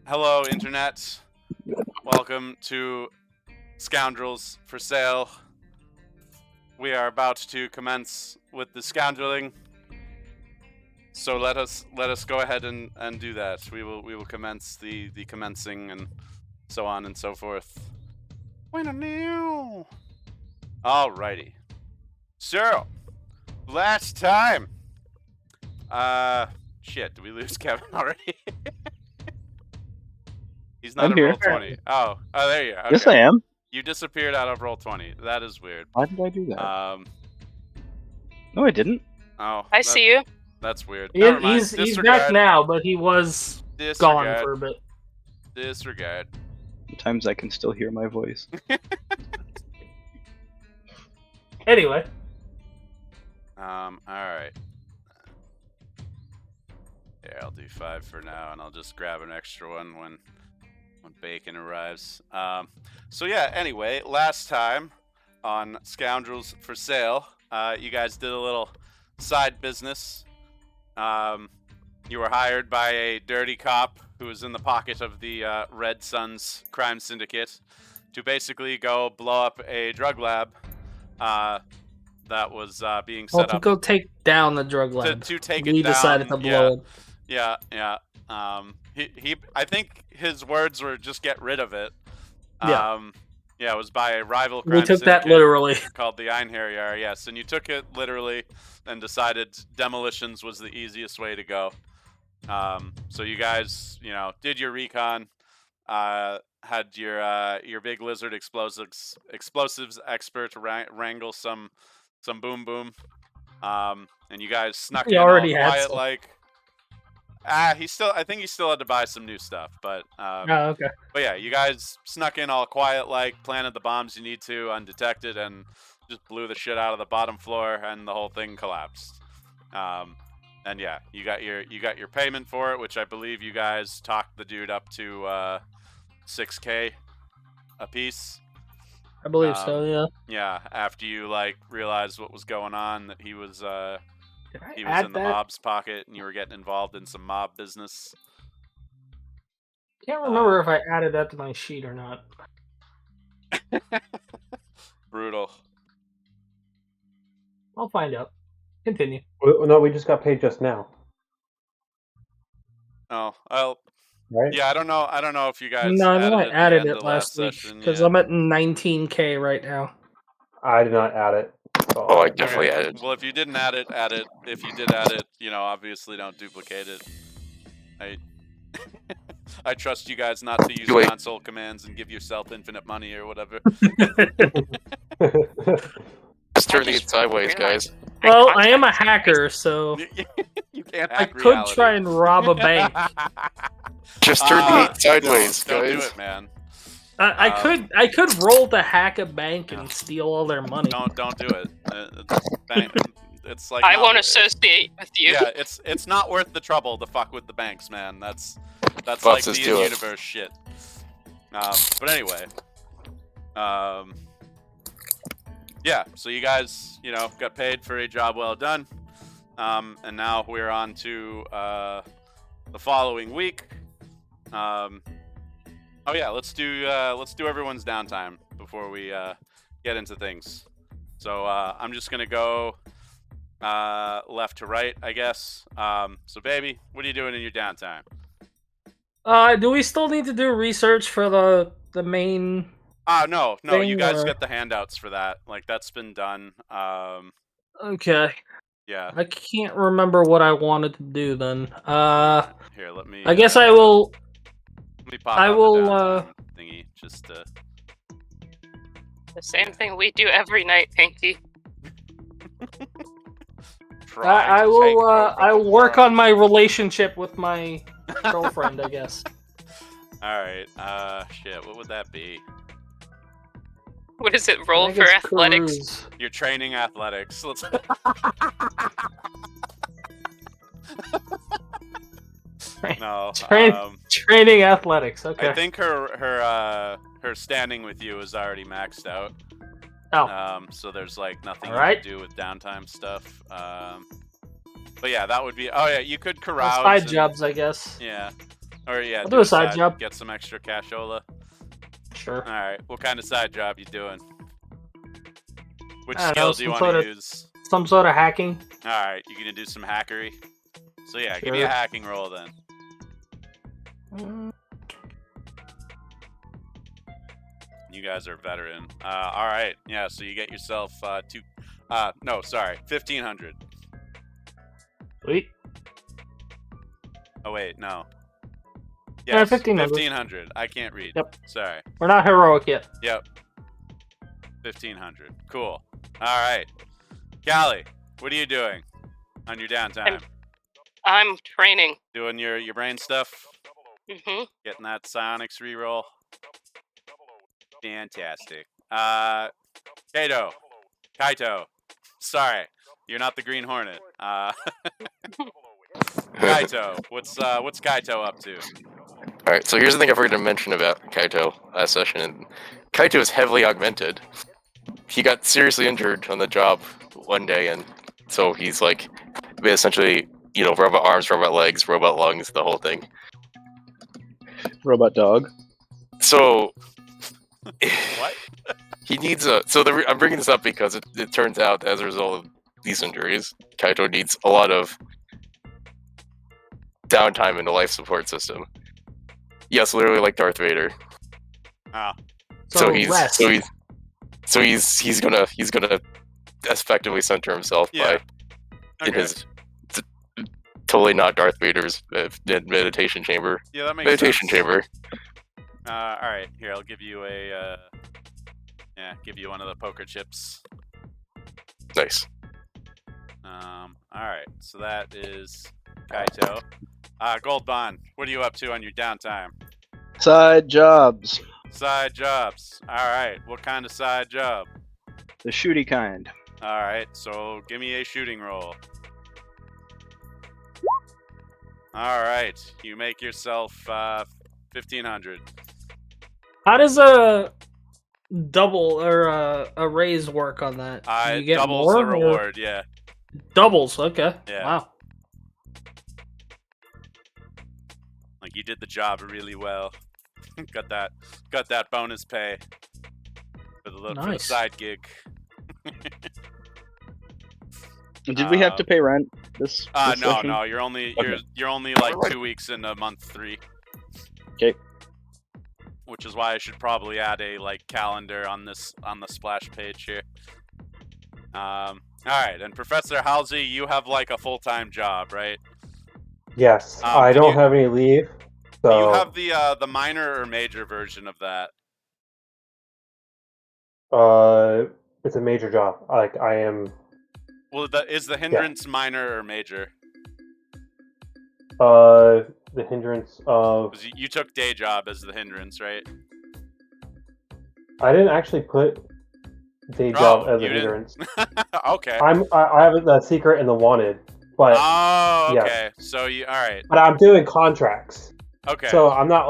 Hello, Internet. Welcome to Scoundrels for Sale. We are about to commence with the scoundreling. So let us go ahead and do that. We will commence the commencing and so on and so forth. Alrighty. So last time. Shit, did we lose Kevin already? He's not I'm at here. roll 20. Oh, there you are. Okay. Yes, I am. You disappeared out of roll 20. That is weird. Why did I do that? No, I didn't. Oh. I see you. That's weird. He's back now, but he was gone for a bit. Disregard. Sometimes I can still hear my voice. Anyway. Alright. Yeah, I'll do 5 for now, and I'll just grab an extra one when bacon arrives. So yeah, anyway, last time on Scoundrels for Sale, you guys did a little side business. You were hired by a dirty cop who was in the pocket of the Red Sun's crime syndicate to basically go blow up a drug lab that was being set up. To go take down the drug lab. To take it down. We decided to blow it. Yeah. He I think his words were just get rid of it. Yeah. Yeah, it was by a rival crime We took that syndicate literally. called the Einherjar, yes, and you took it literally and decided demolitions was the easiest way to go. So you guys, did your recon, had your big lizard explosives expert wrangle some boom boom, and you guys snuck in all quiet like. I think he still had to buy some new stuff, but okay. But yeah, you guys snuck in all quiet like, planted the bombs you need to undetected, and just blew the shit out of the bottom floor, and the whole thing collapsed. And yeah, you got your payment for it, which I believe you guys talked the dude up to 6K a piece. I believe so, yeah. Yeah, after you realized what was going on, that he was in the mob's pocket, and you were getting involved in some mob business. Can't remember if I added that to my sheet or not. Brutal. I'll find out. Continue. No, we just got paid just now. Oh, well. Right? Yeah, I don't know if you guys. No, I know I added it last week because I'm at 19K right now. I did not add it. Oh, I definitely added. Well, if you didn't add it, add it. If you did add it, obviously don't duplicate it. I trust you guys not to use console commands and give yourself infinite money or whatever. Just turn it sideways, guys. Well, I am a hacker, so you can't hack I could reality. try and rob a bank. Just turn it sideways, don't guys. do it, man. I could roll to hack a bank and steal all their money. Don't do it. It's like I won't associate with you. Yeah, it's not worth the trouble to fuck with the banks, man. That's Bosses like the do it. universe shit. But anyway, yeah. So you guys, got paid for a job well done, and now we're on to the following week. Oh yeah, let's do everyone's downtime before we get into things. So I'm just gonna go left to right, I guess. So baby, what are you doing in your downtime? Do we still need to do research for the main? No, thing, you guys or... get the handouts for that. That's been done. Okay. Yeah. I can't remember what I wanted to do then. Here, let me. I guess I will. Let me pop I out will. the downtime thingy just to. The same thing we do every night, Pinky. I will. I'll work on my relationship with my girlfriend, I guess. All right. Shit. What would that be? What is it? Roll for athletics. Cruise. You're training athletics. Let's. No. Training athletics. Okay. I think her standing with you is already maxed out. Oh. So there's nothing All right. you can do with downtime stuff. But yeah, that would be. Oh yeah, you could carouse. Side jobs, I guess. Yeah. Or yeah, I'll do a side job. Get some extra cashola. Sure. All right. What kind of side job you doing? Which I don't skill know, do you some want to sort of- use? Some sort of hacking. All right, you gonna do some hackery? So yeah, give me Sure. a hacking roll then. You guys are veteran. All right, yeah. So you get yourself 1,500. Sweet. Oh wait, no. Yeah, Yes, 1,500. 1,500. I can't read. Yep. Sorry. We're not heroic yet. Yep. 1,500. Cool. All right. Callie, what are you doing on your downtime? I'm training. Doing your brain stuff? Mm-hmm. Getting that psionics reroll? Fantastic. Kaito. Sorry, you're not the Green Hornet. Kaito, what's Kaito up to? Alright, so here's the thing I forgot to mention about Kaito last session. Kaito is heavily augmented. He got seriously injured on the job one day, and so he's like essentially, robot arms, robot legs, robot lungs, the whole thing. Robot dog. So What? he needs a. I'm bringing this up because it turns out as a result of these injuries, Kaito needs a lot of downtime in the life support system. Yes, literally like Darth Vader. Oh. So rest. he's gonna effectively center himself Yeah. in Okay. his totally not Darth Vader's meditation chamber. Yeah, that makes Meditation sense. chamber. All right, here I'll give you give you one of the poker chips. Nice. All right, so that is Kaito. Gold Bond, what are you up to on your downtime? Side jobs. Side jobs. All right, what kind of side job? The shooty kind. All right, so give me a shooting roll. All right, you make yourself 1,500. How does a double or a raise work on that? Do you get Doubles more the or- reward, yeah. Doubles, okay. Yeah. Wow. Like you did the job really well. got that bonus pay for the Nice. side gig. Did we have to pay rent this No, session? no, you're only Okay. you're only like 2 weeks into month 3. Okay. Which is why I should probably add a calendar on the splash page here. All right, and Professor Halsey, you have a full-time job, right? Yes, I do don't you- have any leave. So Do you have the minor or major version of that? it's a major job. I am. Well, is the hindrance minor or major? The hindrance of. 'Cause you took day job as the hindrance, right? I didn't actually put day job as a you didn't? hindrance. Okay. I have the secret and the wanted, but Oh, yes. okay. So you all right? but I'm doing contracts. Okay. So I'm not.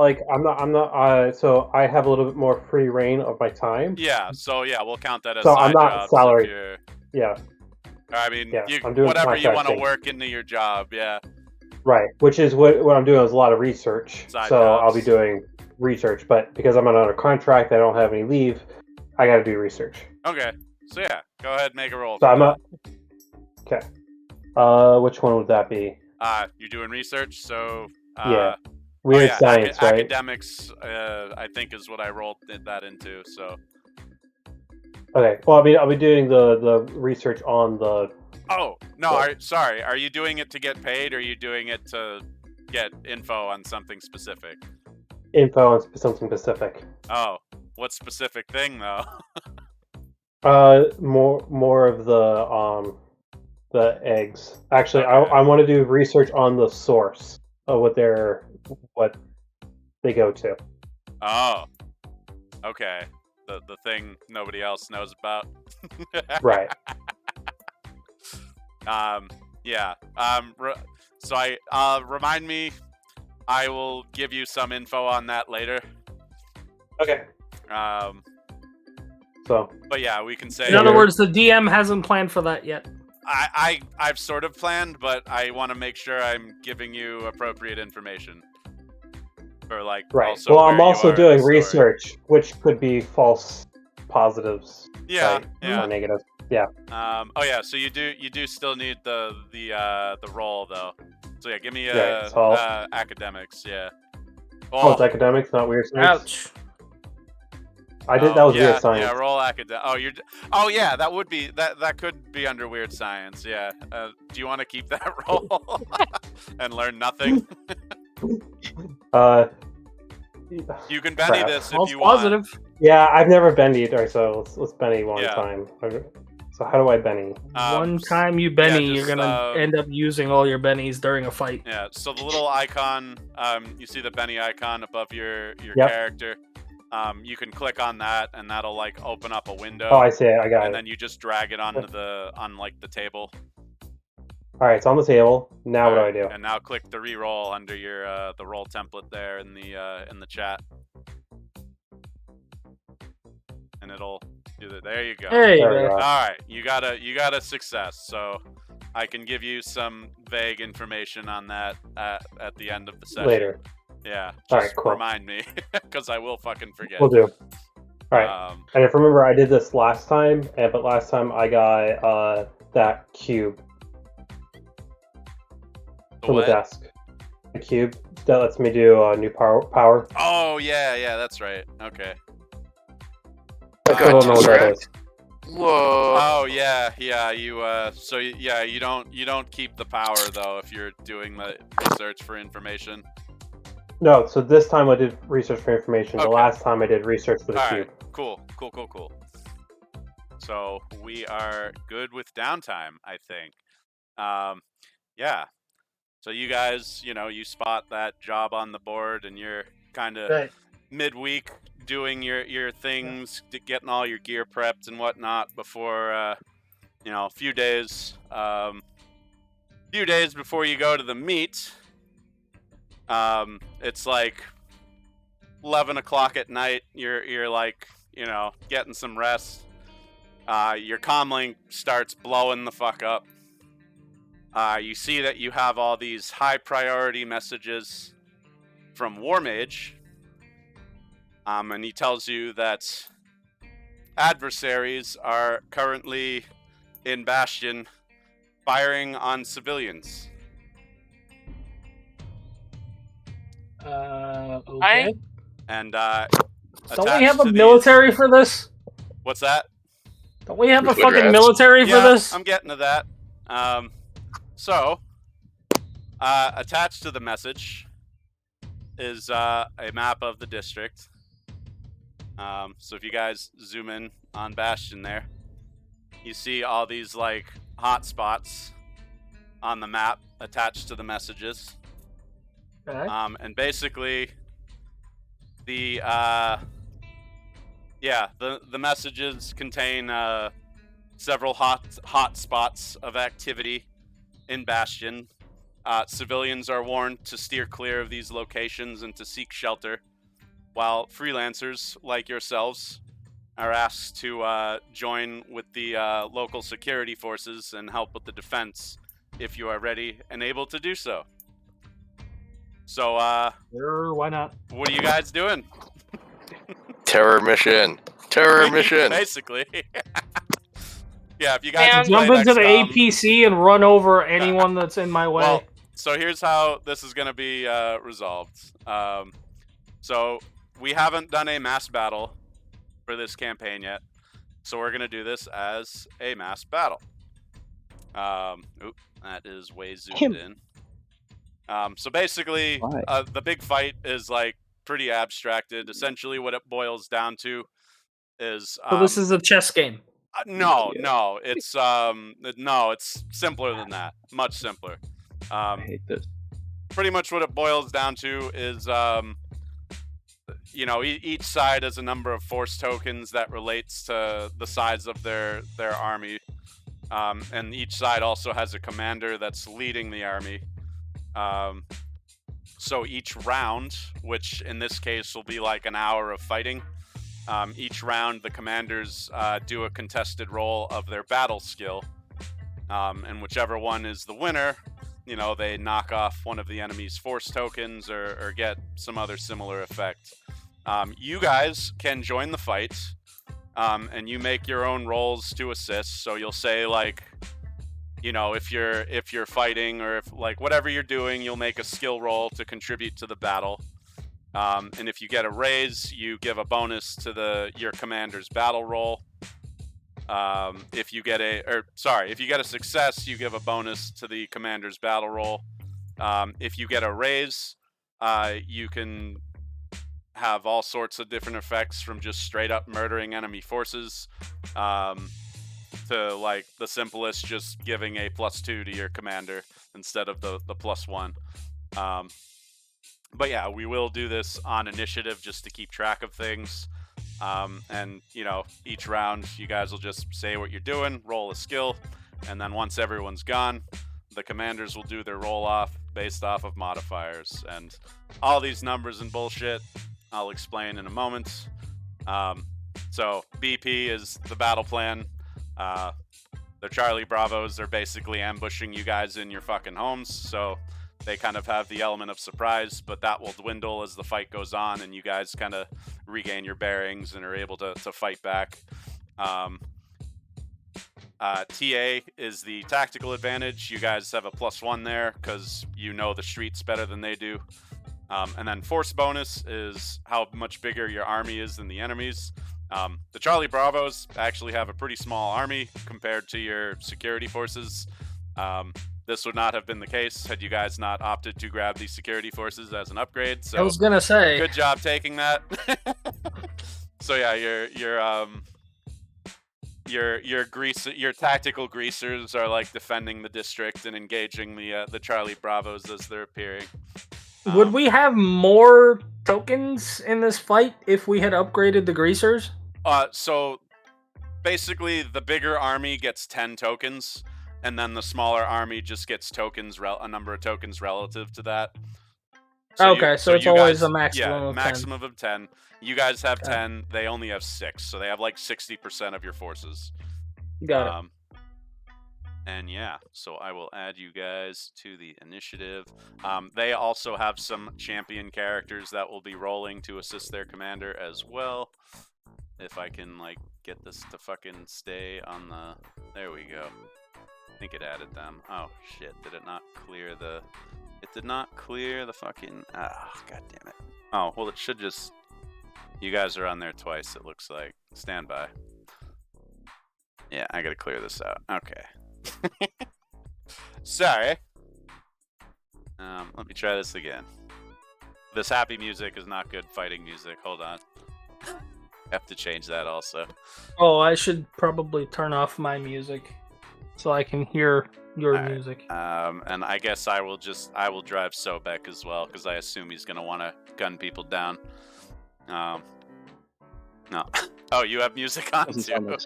So I have a little bit more free reign of my time. Yeah. So yeah, we'll count that as So side I'm not jobs if salaried. you're- Yeah, I mean, Yeah, I'm doing whatever you want to contracting. work into your job. Yeah. right. Which is what I'm doing is a lot of research. Side so I'll jobs. be doing research, but because I'm under contract, I don't have any leave. I got to do research. Okay. So yeah, go ahead and make a roll. So for I'm that. Okay. Which one would that be? You're doing research, so Yeah. Weird yeah, science, right? Academics, I think is what I rolled that into. So. Okay. Well, I'll be doing the research on the. Oh no! What? Sorry. Are you doing it to get paid, or are you doing it to get info on something specific? Info on something specific. Oh, what specific thing though? More of the eggs. Actually, Okay. I want to do research on the source of what they go to. Oh, okay. The thing nobody else knows about. Right. Yeah. So remind me. I will give you some info on that later. Okay. So. But yeah, we can say. In other words, the DM hasn't planned for that yet. I've sort of planned, but I want to make sure I'm giving you appropriate information. Or like, Right. also Well, I'm where you also are in the doing story. research, which could be false positives. Yeah, right? yeah. Or negatives. Yeah. Oh yeah. So you do still need the role though. So yeah, give me Right, so academics. Yeah. Oh, it's academics, not weird science. Ouch. I did. That was yeah, weird science. Yeah, roll academic. Oh yeah, that would be that could be under weird science. Yeah. Do you want to keep that roll and learn nothing? You can Benny Crap. this if False you want. positive. Yeah, I've never Bennied, or so let's Benny one Yeah. time. So how do I Benny? One time you Benny, just, you're gonna end up using all your Bennies during a fight. Yeah. So the little icon, you see the Benny icon above your Yep. character. You can click on that, and that'll like open up a window. Oh, I see it. I got And it. then you just drag it onto the table. All right, it's on the table. Now what do I do? And now click the re-roll under your the roll template there in the chat, and it'll do that. There you go. Hey, There we go. All right, you got a success. So I can give you some vague information on that at the end of the session. Later. Yeah. Just All right, cool. remind me, because I will fucking forget. We'll do. All right. And if remember, I did this last time, but last time I got that cube from the desk. The cube that lets me do new power. Oh yeah, that's right. Okay. I still don't know what that is. Whoa. Oh yeah. You so yeah, you don't keep the power though if you're doing the research for information. No, so this time I did research for information. Okay. The last time I did research for the All cube. right. Cool. So we are good with downtime, I think. Yeah. So you guys, you spot that job on the board, and you're kind of midweek doing your things, getting all your gear prepped and whatnot before, a few days before you go to the meet. It's like 11 o'clock at night. You're like, getting some rest. Your comlink starts blowing the fuck up. You see that you have all these high priority messages from Warmage. And he tells you that adversaries are currently in Bastion firing on civilians. Okay. And don't we have a military for this? What's that? Don't we have a fucking military for this? I'm getting to that. So attached to the message is a map of the district. So if you guys zoom in on Bastion there, you see all these like hot spots on the map attached to the messages. Okay. And basically the messages contain several hot spots of activity in Bastion. Civilians are warned to steer clear of these locations and to seek shelter, while freelancers like yourselves are asked to join with the local security forces and help with the defense if you are ready and able to do so. So, sure, why not? What are you guys doing? Terror mission. Basically. Yeah, if you guys jump into the APC and run over anyone that's in my way. Well, so here's how this is going to be resolved. So we haven't done a mass battle for this campaign yet, so we're going to do this as a mass battle. That is way zoomed in. So basically, the big fight is like pretty abstracted. Essentially, what it boils down to is. So this is a chess game. No, it's simpler than that. Much simpler. I hate this. Pretty much what it boils down to is, each side has a number of force tokens that relates to the size of their army, and each side also has a commander that's leading the army. So each round, which in this case will be like an hour of fighting. Each round, the commanders do a contested roll of their battle skill, and whichever one is the winner you know, they knock off one of the enemy's force tokens or get some other similar effect. You guys can join the fight, and you make your own rolls to assist. So you'll say, like, you know, if you're fighting or if, like, whatever you're doing, you'll make a skill roll to contribute to the battle. And if you get a raise, you give a bonus to your commander's battle roll. If you get a success, you give a bonus to the commander's battle roll. If you get a raise, you can have all sorts of different effects, from just straight up murdering enemy forces, to, like, the simplest, just giving a +2 to your commander instead of the +1. But yeah, we will do this on initiative just to keep track of things. And, you know, each round you guys will just say what you're doing, roll a skill, and then once everyone's gone, the commanders will do their roll off based off of modifiers. And all these numbers and bullshit I'll explain in a moment. So BP is the battle plan. The Charlie Bravos are basically ambushing you guys in your fucking homes, so they kind of have the element of surprise, but that will dwindle as the fight goes on and you guys kind of regain your bearings and are able to fight back. TA is the tactical advantage. You guys have a +1 there because you know the streets better than they do. And then force bonus is how much bigger your army is than the enemies. The Charlie Bravos actually have a pretty small army compared to your security forces. This would not have been the case had you guys not opted to grab these security forces as an upgrade. So I was gonna say, good job taking that. So yeah, your tactical greasers are like defending the district and engaging the Charlie Bravos as they're appearing. Would we have more tokens in this fight if we had upgraded the greasers? So basically, the bigger army gets 10 tokens. And then the smaller army just gets tokens, a number of tokens relative to that. So so it's always a maximum of 10. Maximum of 10. You guys have 10. They only have 6, so they have like 60% of your forces. Got it. And yeah, so I will add you guys to the initiative. They also have some champion characters that will be rolling to assist their commander as well. If I can, like, get this to fucking stay on the... There we go. I think it added them. Oh shit, did it not clear the... It did not clear the fucking... Ah, god damn it. Oh, well, it should just... You guys are on there twice, it looks like. Stand by. Yeah, I gotta clear this out. Okay. Sorry. Let me try this again. This happy music is not good fighting music. Hold on. I have to change that also. Oh, I should probably turn off my music so I can hear your music. And I guess I will drive Sobek as well, because I assume he's gonna want to gun people down. No. Oh, you have music on too.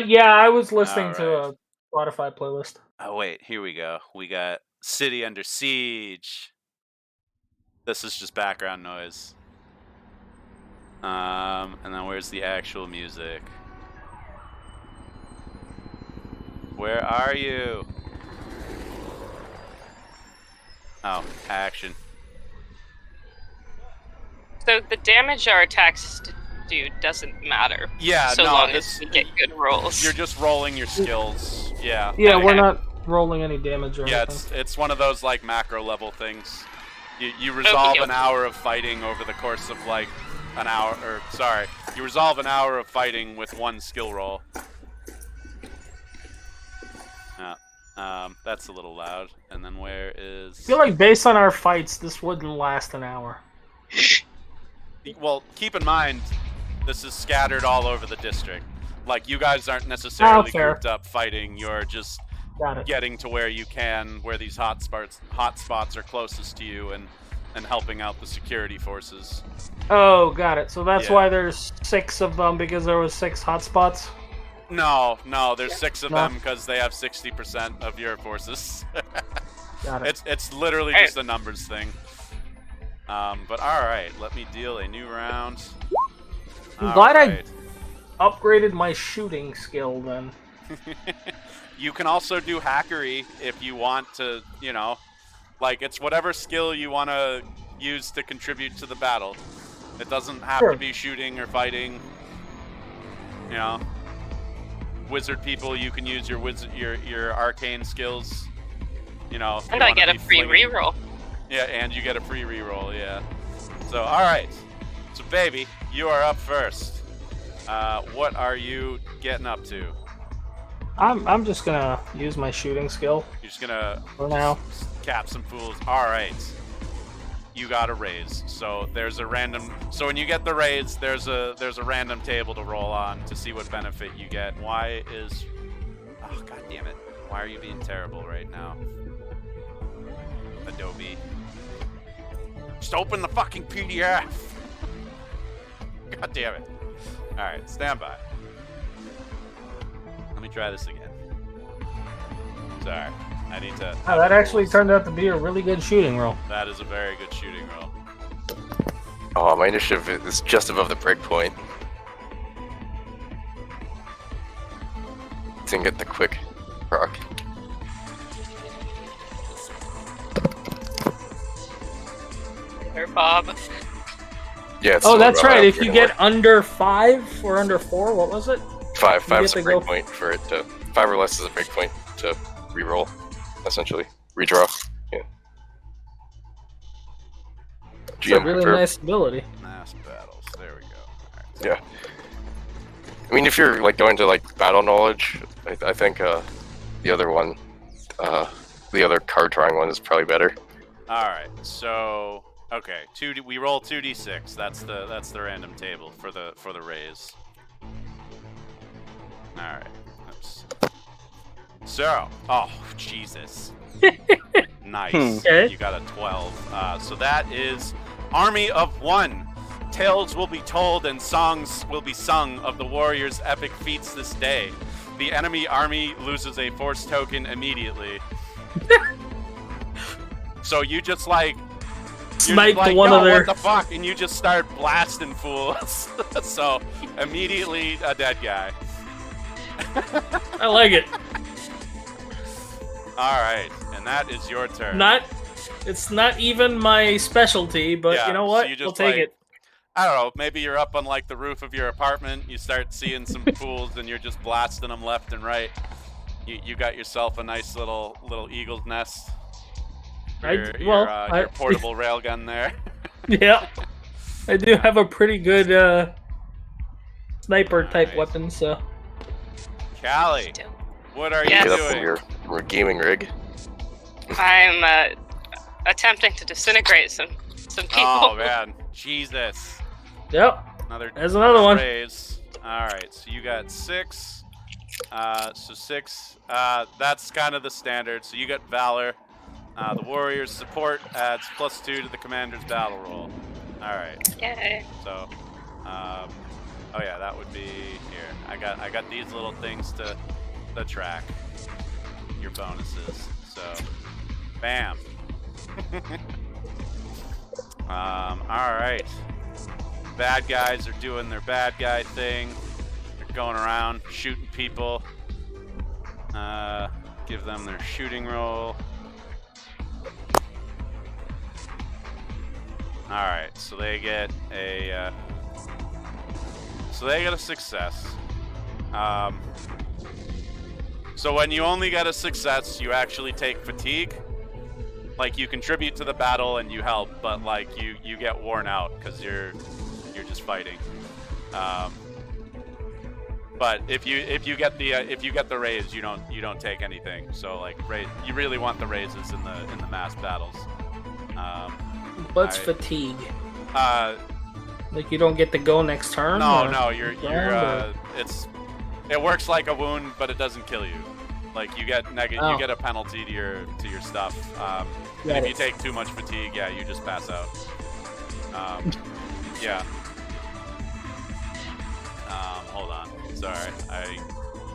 Yeah, I was listening to a Spotify playlist. Oh wait, here we go. We got City Under Siege. This is just background noise. And then where's the actual music? Where are you? Oh, action. So the damage our attacks do doesn't matter. Yeah, so no, long as we get good rolls. You're just rolling your skills. Yeah. Yeah, we're not rolling any damage or anything. Yeah, it's one of those like macro level things. You resolve an hour of fighting over the course of like an hour, or sorry, you resolve an hour of fighting with one skill roll. That's a little loud. And then where is... I feel like based on our fights, this wouldn't last an hour. Well, keep in mind, this is scattered all over the district. Like, you guys aren't necessarily grouped up fighting. You're just getting to where you can, where these hotspots are closest to you, and helping out the security forces. Oh, got it. So that's why there's 6 of them, because there was 6 hotspots? No, there's 6 of them because they have 60% of your forces. Got it. It's literally just a numbers thing. But alright, let me deal a new round. I'm glad I upgraded my shooting skill then. You can also do hackery if you want to, you know, like it's whatever skill you want to use to contribute to the battle. It doesn't have to be shooting or fighting. You know, wizard people, you can use your arcane skills. You know, and I get a free reroll. Yeah, and you get a free reroll. Yeah. So, all right. So, baby, you are up first. What are you getting up to? I'm just gonna use my shooting skill. You're just gonna for now cap some fools. All right. You got a raise. So there's a random. So when you get the raise, there's a random table to roll on to see what benefit you get. Why is? Oh, god damn it! Why are you being terrible right now, Adobe? Just open the fucking PDF. God damn it! All right, stand by. Let me try this again. Sorry, I need to... Oh, that actually turned out to be a really good shooting roll. That is a very good shooting roll. Oh, my initiative is just above the breakpoint. Didn't get the quick proc. There, Bob. Yeah. It's oh, that's right. If you get under 5 or under 4, what was it? 5 is a breakpoint for it to 5 or less is a breakpoint to reroll, essentially redraw. Yeah. It's a really nice ability. Mass battles. There we go. Right. Yeah. I mean, if you're like going to like battle knowledge, I think the other one, the other card drawing one is probably better. All right. So. Okay, we roll 2d6. That's the random table for the raise. All right. Oops. So, oh Jesus, nice. Okay. You got a 12. So that is Army of One. Tales will be told and songs will be sung of the warriors' epic feats this day. The enemy army loses a force token immediately. So you just like. Snipe like, one of their... what the fuck? And you just start blasting fools. So, immediately a dead guy. I like it. Alright, and that is your turn. It's not even my specialty, but yeah, you know what? So We'll take it. I don't know, maybe you're up on like the roof of your apartment, you start seeing some fools and you're just blasting them left and right. You got yourself a nice little eagle's nest. Your portable railgun there. Yeah, I do have a pretty good sniper type weapon. So, Callie, what are you doing? Your gaming rig. I'm attempting to disintegrate some people. Oh man, Jesus. Yep. There's another one. Raise. All right, so you got 6. So 6. That's kind of the standard. So you got Valor. The warrior's support adds +2 to the commander's battle roll. Alright. Yay. So, oh yeah, that would be here. I got these little things to track your bonuses. So, bam. Alright. Bad guys are doing their bad guy thing. They're going around shooting people. Give them their shooting roll. Alright, so they get a success. So when you only get a success, you actually take fatigue. Like you contribute to the battle and you help, but like you get worn out because you're just fighting. But if you get the raise, you don't take anything. So like you really want the raises in the mass battles. What's fatigue? Like you don't get to go next turn? No, it works like a wound, but it doesn't kill you. Like you get you get a penalty to your stuff. And if you take too much fatigue, yeah, you just pass out. Yeah. Hold on. Sorry, I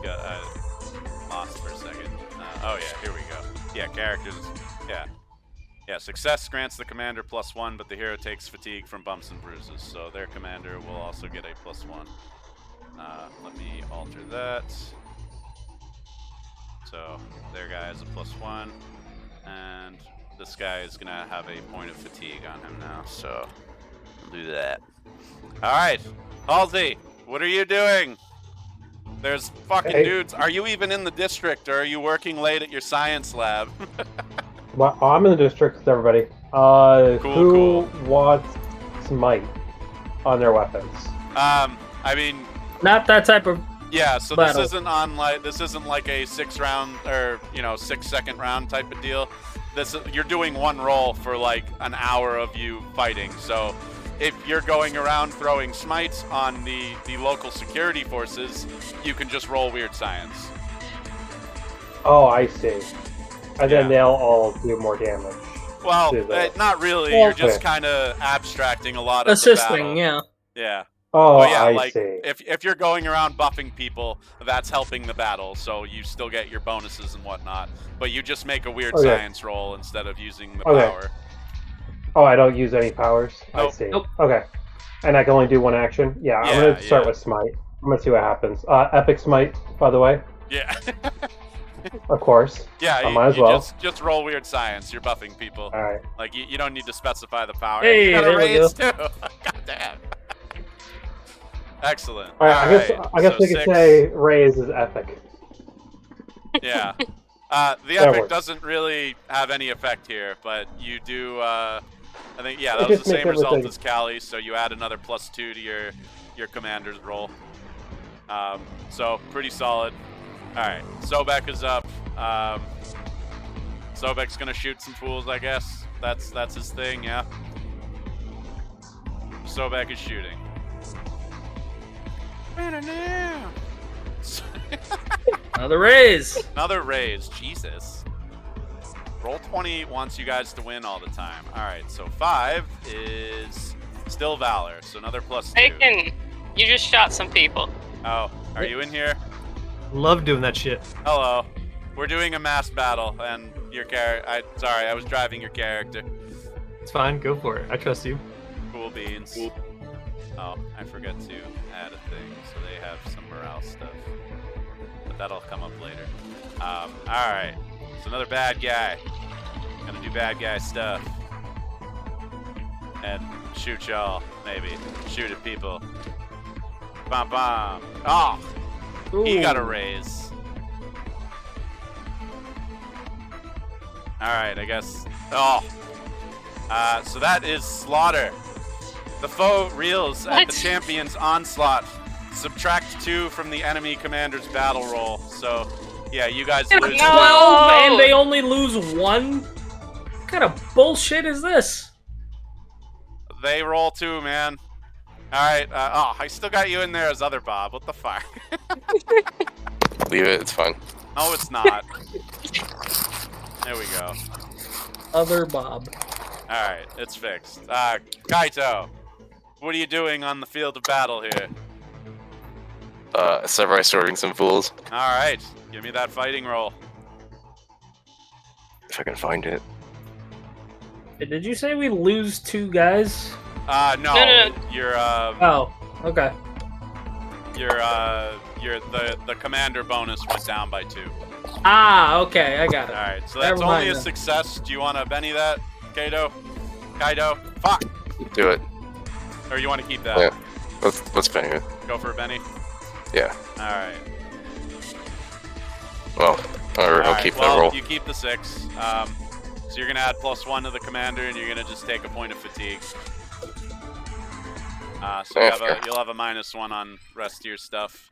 got lost for a second. Oh yeah, here we go. Yeah, characters. Yeah. Yeah, success grants the commander +1, but the hero takes fatigue from bumps and bruises, so their commander will also get a +1. Let me alter that. So their guy has a +1, and this guy is gonna have a point of fatigue on him now. So we'll do that. All right, Halsey, what are you doing? There's fucking dudes. Are you even in the district, or are you working late at your science lab? Well, I'm in the district with everybody. Who wants smite on their weapons? I mean, not that type of. Yeah, so battle. this isn't like a 6-round or 6-second round type of deal. You're doing one roll for like an hour of you fighting. So if you're going around throwing smites on the local security forces, you can just roll weird science. Oh, I see. And then they'll all do more damage. Well, not really. You're just kind of abstracting a lot of assisting, the battle. yeah. Yeah. Oh, yeah, I see. If you're going around buffing people, that's helping the battle, so you still get your bonuses and whatnot. But you just make a weird science roll instead of using the power. Oh, I don't use any powers? Nope. I see. Nope. Okay. And I can only do one action? Yeah, I'm going to start with Smite. I'm going to see what happens. Epic Smite, by the way. Yeah. Of course. Yeah, I might as well. Just roll weird science. You're buffing people. All right. Like, you don't need to specify the power. Hey, you got there a we raise go. too. God damn. Excellent. All right, I guess we could say raise is epic. Yeah. The epic doesn't really have any effect here, but you do, I think, that was the same result as Callie, so you add another +2 to your commander's roll. So, pretty solid. Alright, Sobek is up. Sobek's gonna shoot some fools, I guess. That's his thing, yeah? Sobek is shooting. Another raise. Another raise, Jesus. Roll 20 wants you guys to win all the time. Alright, so 5 is still Valor, so another +2. Bacon, you just shot some people. Oh, are you in here? Love doing that shit. Hello. We're doing a mass battle, and your character... Sorry, I was driving your character. It's fine, go for it. I trust you. Cool beans. Oh, I forgot to add a thing, so they have some morale stuff. But that'll come up later. Alright. So another bad guy. Gonna do bad guy stuff. And shoot y'all, maybe. Shoot at people. Bom bom. Oh! Ooh. He got a raise. Alright, I guess. Oh! So that is slaughter. The foe reels at the champion's onslaught. Subtract 2 from the enemy commander's battle roll. So, yeah, you guys lose. 12 and they only lose 1? What kind of bullshit is this? They roll 2, man. Alright, I still got you in there as other Bob. What the fuck? Leave it, it's fine. No, it's not. There we go. Other Bob. Alright, it's fixed. Kaito, what are you doing on the field of battle here? Samurai sorting some fools. Alright, give me that fighting roll. If I can find it. Did you say we lose 2 guys? No. You're, Oh, okay. the commander bonus went down by 2. Ah, okay, I got it. Alright, so that's only a success. Do you want to Benny that, Kaido? Fuck! Do it. Or you want to keep that? Yeah. Let's Benny it. Go for a Benny? Yeah. Alright. Well, I'll keep that roll. You keep the 6. So you're going to add +1 to the commander, and you're going to just take a point of fatigue. So you'll have a -1 on rest of your stuff.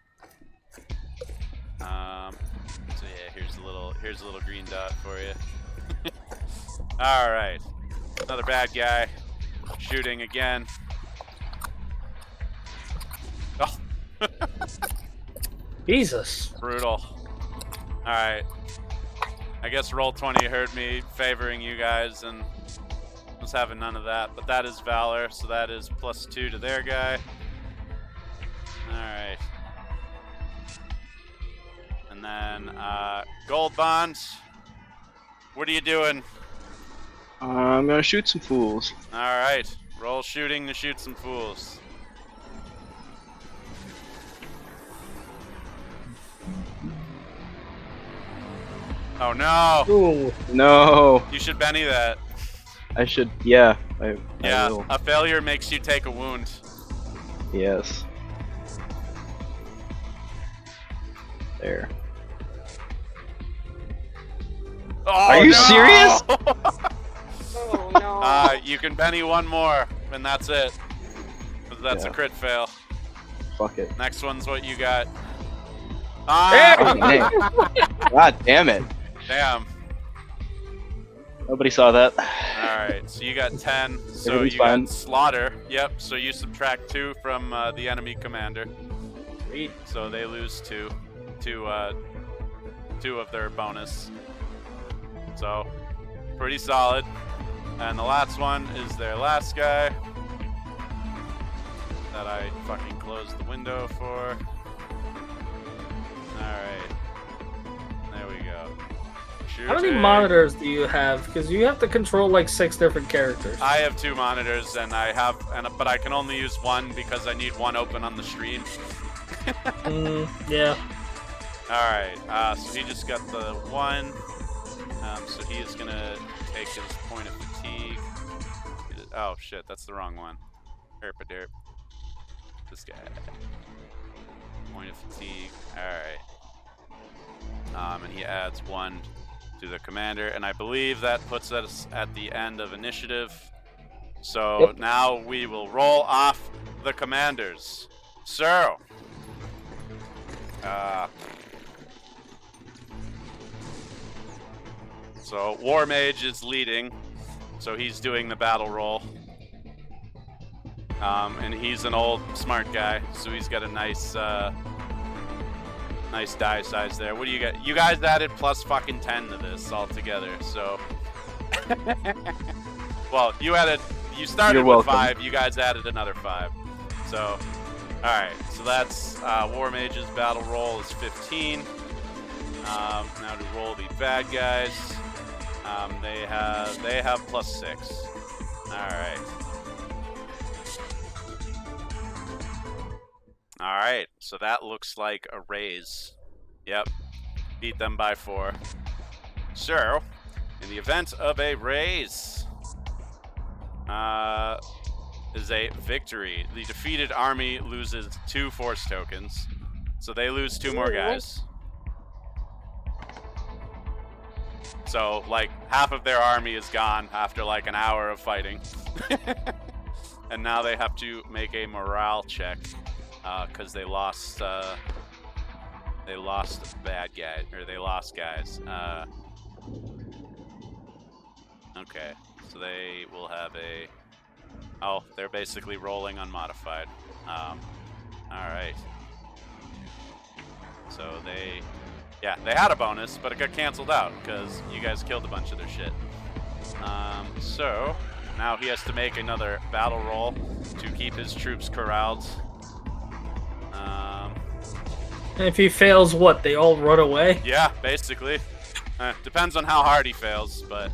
So yeah, here's a little green dot for you. All right, another bad guy shooting again. Oh, Jesus. brutal. All right, I guess roll 20 heard me favoring you guys and was having none of that, but that is Valor, so that is +2 to their guy. Alright. And then, Gold Bond, what are you doing? I'm gonna shoot some fools. Alright, roll shooting to shoot some fools. Oh no! Ooh. No. You should Benny that. I should. Yeah. I Yeah, will. a failure makes you take a wound. Yes. There. Oh, Are you no! serious? Oh no. You can Benny one more, and that's it. That's a crit fail. Fuck it. Next one's what you got. Oh, dang. God damn it. Damn. Nobody saw that. Alright, so you got 10. So Everything's you fine. got slaughter. Yep, so you subtract 2 from the enemy commander. Sweet. So they lose 2. 2 of their bonus. So, pretty solid. And the last one is their last guy. That I fucking closed the window for. Alright. There we go. How many Shooting. monitors do you have? Because you have to control like 6 different characters. I have 2 monitors, and but I can only use 1 because I need 1 open on the stream. Yeah. Alright, so he just got the 1. So he is gonna take his point of fatigue. Oh shit, that's the wrong one. Derp. This guy. Point of fatigue. Alright. And he adds 1 to the commander, and I believe that puts us at the end of initiative. So now we will roll off the commanders. So, War Mage is leading, so he's doing the battle roll. And he's an old smart guy, so he's got a nice nice die size there. What do you got? You guys added plus fucking 10 to this altogether, so. Well, you started with 5, you guys added another 5. So, alright, so that's War Mage's battle roll is 15. Now to roll the bad guys. They have plus 6. Alright. Alright, so that looks like a raise. Yep. Beat them by 4. So, in the event of a raise, is a victory. The defeated army loses 2 force tokens. So they lose 2 more guys. So, like, half of their army is gone after, like, an hour of fighting. And now they have to make a morale check. Because they lost bad guys, or they lost guys. Okay, so they will have a. Oh, they're basically rolling unmodified. All right. So they had a bonus, but it got canceled out because you guys killed a bunch of their shit. So now he has to make another battle roll to keep his troops corralled. And if he fails, what? They all run away? Yeah, basically. Depends on how hard he fails, but.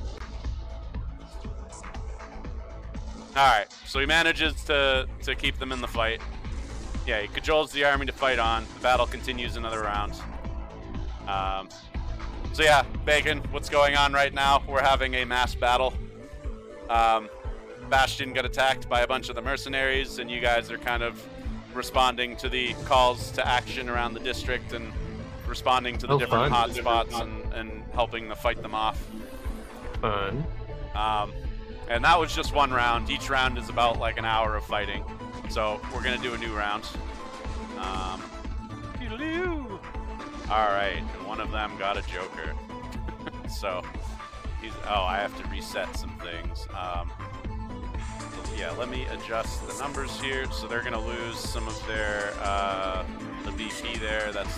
Alright, so he manages to keep them in the fight. Yeah, he cajoles the army to fight on. The battle continues another round. So yeah, Bacon, what's going on right now? We're having a mass battle. Bastion got attacked by a bunch of the mercenaries, and you guys are kind of responding to the calls to action around the district and responding to the different hotspots and helping to fight them off. Fun. And that was just one round. Each round is about like an hour of fighting. So we're going to do a new round. Alright, and one of them got a Joker. So, I have to reset some things. Yeah, let me adjust the numbers here. So they're gonna lose some of their the BP there. That's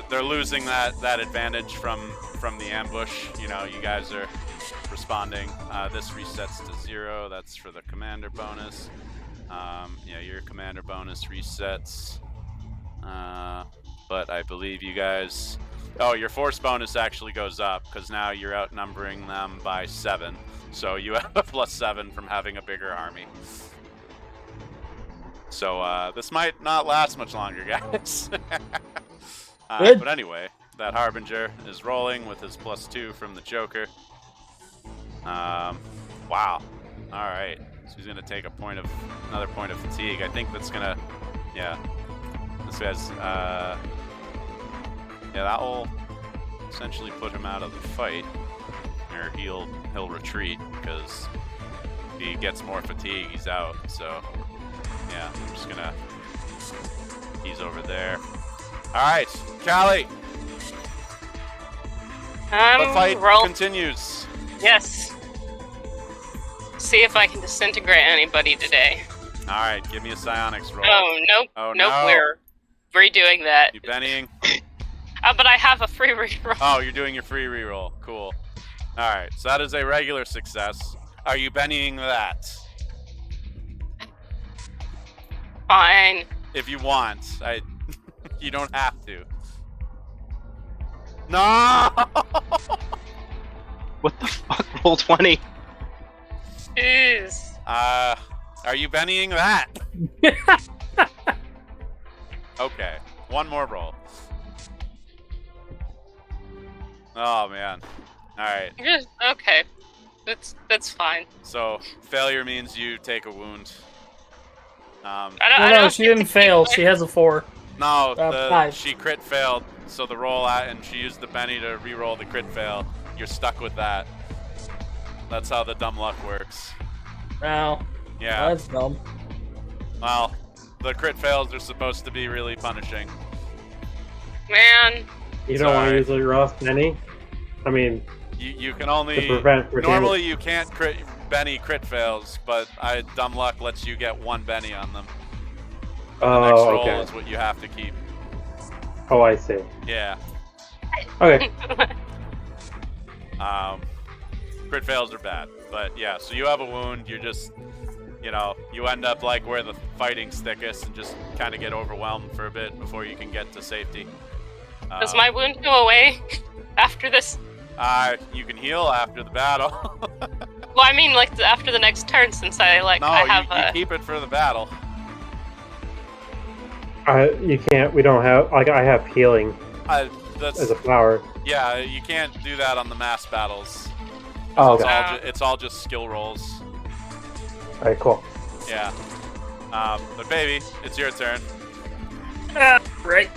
they're losing that advantage from the ambush. You know, you guys are responding. This resets to 0. That's for the commander bonus. Yeah, your commander bonus resets. But I believe you guys. Oh, your force bonus actually goes up because now you're outnumbering them by 7. So you have a +7 from having a bigger army. So this might not last much longer, guys. But anyway, that Harbinger is rolling with his +2 from the Joker. Wow. All right. So he's gonna take another point of fatigue. I think that's gonna, yeah. This guy's, yeah, that will essentially put him out of the fight, or he'll retreat because if he gets more fatigue, he's out. So, yeah, I'm just gonna. He's over there. All right, Callie. The fight continues. Yes. See if I can disintegrate anybody today. All right, give me a psionics roll. Oh, nope. Oh, nope, no. we're redoing that. You Bennying? But I have a free reroll. Oh, you're doing your free reroll. Cool. All right, so that is a regular success. Are you Bennying that? Fine. If you want. You don't have to. No! What the fuck? Roll 20. Jeez. Are you Bennying that? Okay, one more roll. Oh man. All right. Okay. That's fine. So failure means you take a wound. No, she didn't fail. She has a 4. No, 5. she crit failed. So the roll and she used the Benny to re-roll the crit fail. You're stuck with that. That's how the dumb luck works. Wow. Yeah. That's dumb. Well, the crit fails are supposed to be really punishing. Man. You don't want to use a Ross Benny? I mean, you can only to prevent normally you can't Benny crit fails, but dumb luck lets you get 1 Benny on them. The next roll is what you have to keep. Oh, I see. Yeah. Okay. Crit fails are bad, but yeah. So you have a wound. You're just, you end up like where the fighting's thickest and just kind of get overwhelmed for a bit before you can get to safety. Does my wound go away after this? You can heal after the battle. Well, I mean, like after the next turn, since I have. You keep it for the battle. You can't. We don't have. Like, I have healing as a power. Yeah, you can't do that on the mass battles. Oh, okay. It's all just skill rolls. All right, cool. Yeah. But baby, it's your turn. Right.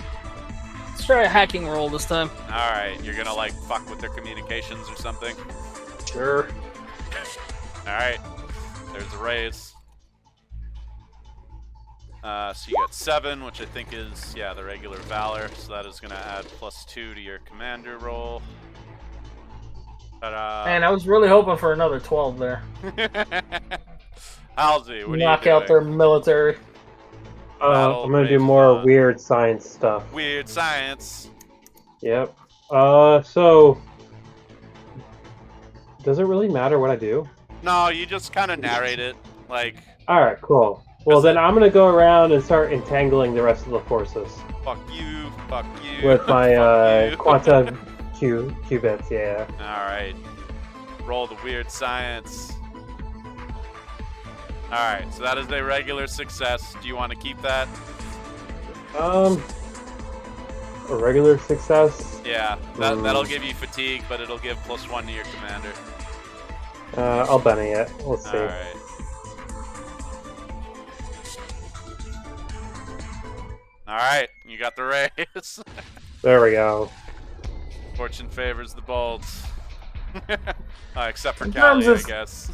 Let's try a hacking roll this time. All right, you're gonna like fuck with their communications or something. Sure. All right, there's a raise. So you got 7, which I think is the regular valor. So that is gonna add +2 to your commander roll. Man, I was really hoping for another 12 there. Halsey, what knock are you out their military. I'm gonna do more weird science stuff. Weird science. Yep. So does it really matter what I do? No, you just kind of narrate it, like. All right, cool. Well, then I'm gonna go around and start entangling the rest of the forces. Fuck you. Fuck you. With my quantum qubits, yeah. All right. Roll the weird science. All right, so that is a regular success. Do you want to keep that? A regular success? Yeah, that'll give you fatigue, but it'll give +1 to your commander. I'll Benny it. Let's see. All right. All right, you got the raise. There we go. Fortune favors the bolds. Except for Sometimes Callie, I guess.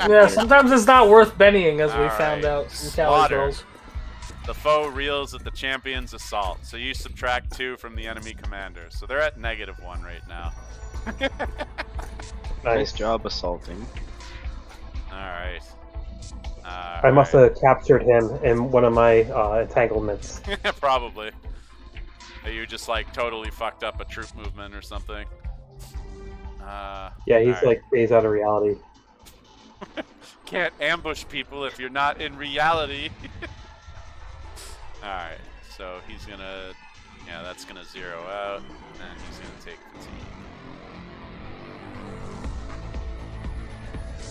Yeah, sometimes it's not worth Bennying, as we found out in Callie's Slaughter. rolls. The foe reels at the champion's assault, so you subtract 2 from the enemy commander. So they're at -1 right now. Nice job assaulting. Alright. I must have captured him in one of my entanglements. Probably. You just like totally fucked up a troop movement or something. Yeah, he's like phased out of reality. Can't ambush people if you're not in reality. Alright, so he's gonna... Yeah, that's gonna 0 out, and he's gonna take fatigue.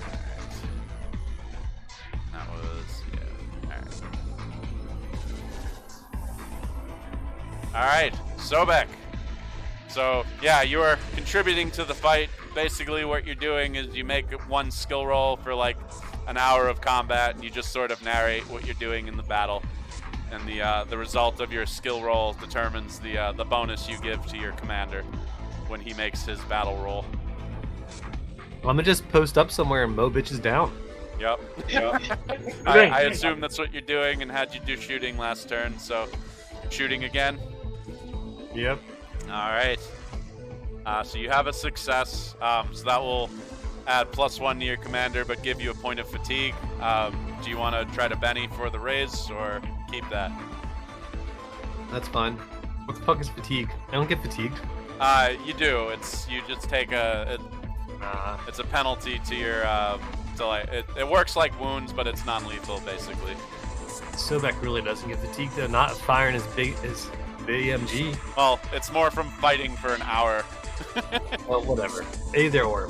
Alright. That was... yeah, alright. Alright, Sobek. So, yeah, you are contributing to the fight. Basically, what you're doing is you make one skill roll for like an hour of combat, and you just sort of narrate what you're doing in the battle. And the result of your skill roll determines the bonus you give to your commander when he makes his battle roll. Well, I'm gonna just post up somewhere and mow bitches down. Yep. I assume that's what you're doing, and had you do shooting last turn, so shooting again. Yep. All right. So you have a success. So that will add +1 to your commander, but give you a point of fatigue. Do you want to try to Benny for the raise, or keep that? That's fine. What the fuck is fatigue? I don't get fatigued. You do. You just take it's a penalty to your it works like wounds, but it's non-lethal basically. Sobek really doesn't get fatigued though, not firing as big as BMG. Well, it's more from fighting for an hour. Well, whatever. Either or.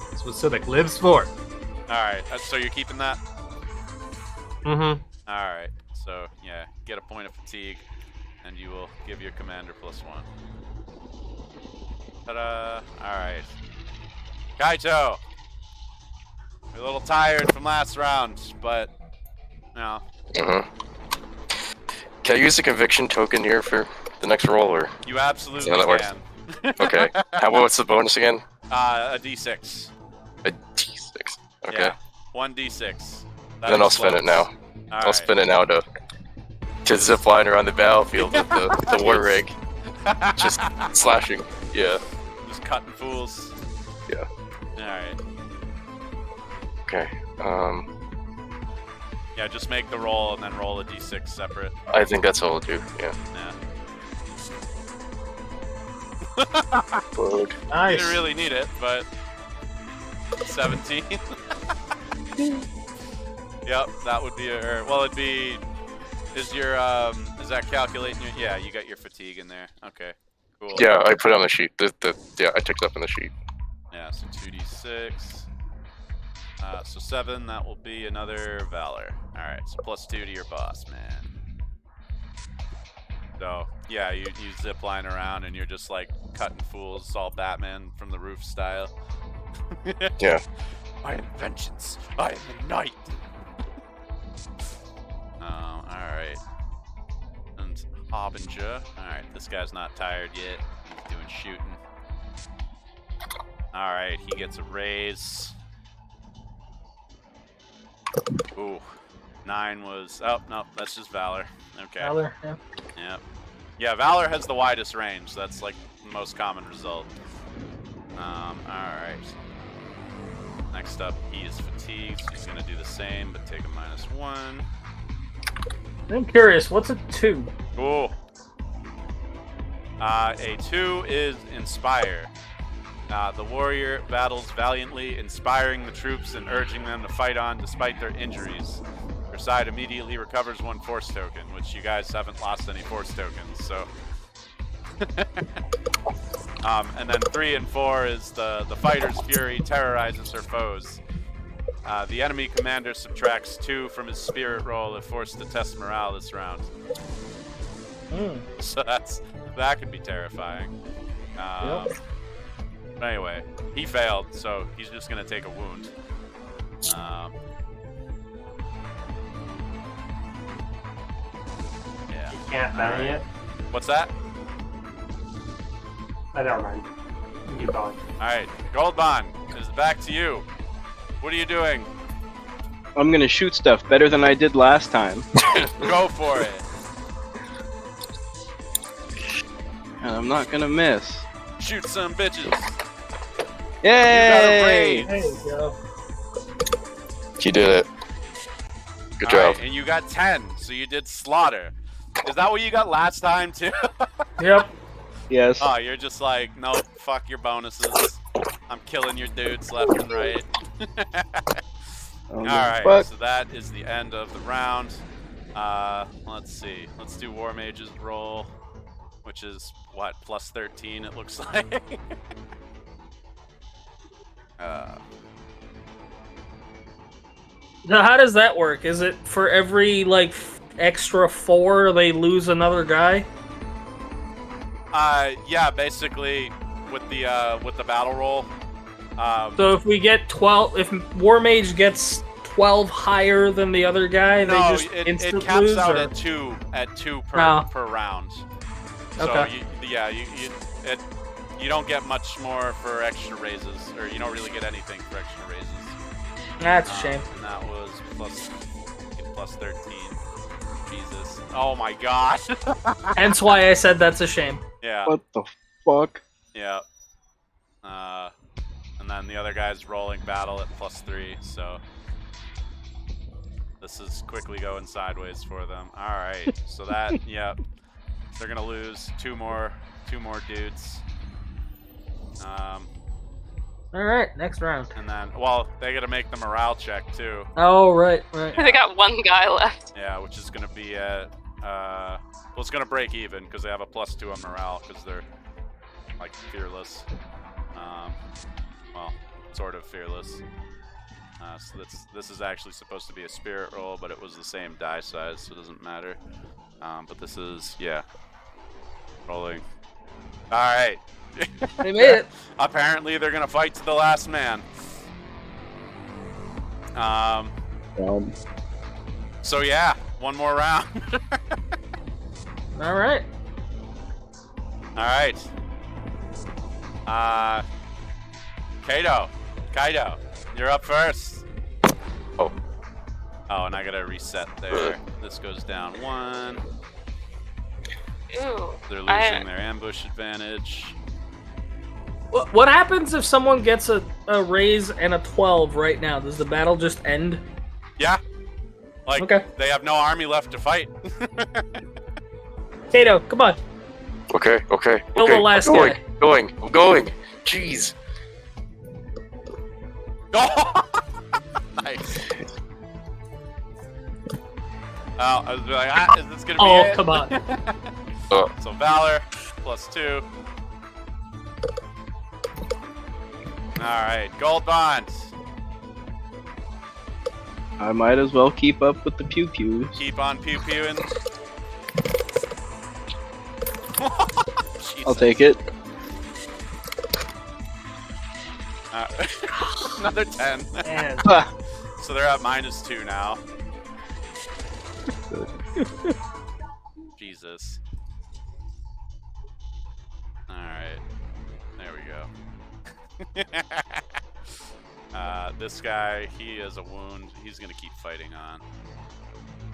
That's what Sobek lives for. Alright, so you're keeping that? Mm-hmm. Alright, so yeah, get a point of fatigue, and you will give your commander +1. Ta-da! Alright. Kaito! You're a little tired from last round, but, you know. Can I use the conviction token here for the next roll, or? You absolutely that works? can. Okay. What's the bonus again? A d6. A d6. Okay. Yeah, 1d6. Then I'll spend it now. I'll spend it now to zip line around the battlefield with the war rig. Just slashing. Yeah. Just cutting fools. Yeah. Alright. Okay. Yeah, just make the roll and then roll a d6 separate. I think that's all I'll do. Yeah. Load. Nice. You didn't really need it, but 17. Yep, that would be it'd be. Is that calculating your? Yeah, you got your fatigue in there. Okay, cool. Yeah, I put it on the sheet. Yeah, I ticked up on the sheet. Yeah, so 2d6. So 7. That will be another valor. All right, so +2 to your boss, man. So yeah, you zip line around and you're just like cutting fools, all Batman from the roof style. Yeah. I am vengeance. I am the knight. Alright. And Harbinger. Alright, this guy's not tired yet. He's doing shooting. Alright, he gets a raise. Ooh. 9 was... Oh, no, that's just Valor. Okay. Valor, yeah. Yep. Yeah, Valor has the widest range. That's like the most common result. Alright. Next up, he is fatigued, so he's going to do the same, but take a -1. I'm curious, what's a 2? Cool. A 2 is Inspire. The warrior battles valiantly, inspiring the troops and urging them to fight on despite their injuries. Your side immediately recovers 1 force token, which you guys haven't lost any force tokens, so... and then 3 and 4 is the fighter's fury terrorizes her foes. The enemy commander subtracts 2 from his spirit roll if forced to test morale this round. So that could be terrifying. Yep. But anyway, he failed, so he's just gonna take a wound. Yeah. Can't Benny it. What's that? Never mind. Keep going. Alright, Goldbond, it's back to you. What are you doing? I'm gonna shoot stuff better than I did last time. Go for it. And I'm not gonna miss. Shoot some bitches. Yay! You got a There raise. you go. You did it. Good job. Alright, and you got 10, so you did slaughter. Is that what you got last time too? Yep. Yes. Oh, you're just like, nope, fuck your bonuses. I'm killing your dudes left and right. Alright, so that is the end of the round. Let's see. Let's do War Mage's roll, which is, what, +13 it looks like? Now, how does that work? Is it for every, like, extra 4 they lose another guy? Yeah, basically with the battle roll. So if we get 12, if War Mage gets 12 higher than the other guy, no, they just it caps lose, out or? at two per round. So Okay. you don't get much more for extra raises, or you don't really get anything for extra raises. That's a shame. And that was plus 13. Jesus. Oh my god. Hence why I said that's a shame. Yeah. What the fuck? Yeah. And then the other guy's rolling battle at +3, so this is quickly going sideways for them. All right, so that, yeah, they're gonna lose two more dudes. All right, next round. And then, well, they gotta make the morale check too. Oh, right. They got one guy left. Yeah, which is gonna be at well, it's gonna break even because they have a +2 on morale because they're like fearless. Well, sort of fearless. So this is actually supposed to be a spirit roll, but it was the same die size, so it doesn't matter. But this is, yeah, rolling. All right. They made it. Apparently, they're gonna fight to the last man. So yeah, one more round. All right. All right. Kaido, you're up first. Oh. Oh, and I gotta reset there. This goes down 1. Ew. They're losing their ambush advantage. What happens if someone gets a raise and a 12 right now? Does the battle just end? Yeah. Like, Okay. they have no army left to fight. Kato, come on. Okay. Kill the last guy. I'm going. Jeez. Nice. Oh, I was like, is this gonna be Oh, it? come on. So Valor, +2. Alright, gold bonds. I might as well keep up with the pew pews. Keep on pew-pewing. I'll take it. Another 10. Man. So they're at -2 now. Jesus. Alright. There we go. This guy, he has a wound. He's gonna keep fighting on.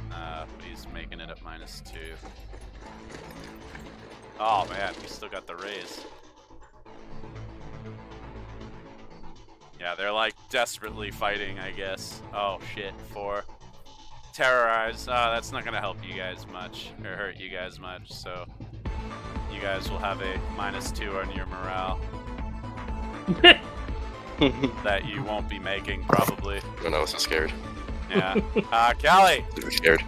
But he's making it at -2. Oh man, he's still got the raise. Yeah, they're like desperately fighting, I guess. Oh shit, 4. Terrorize. That's not gonna help you guys much, or hurt you guys much, so you guys will have a -2 on your morale. That you won't be making, probably. When I was so scared. Yeah. Callie, I was scared.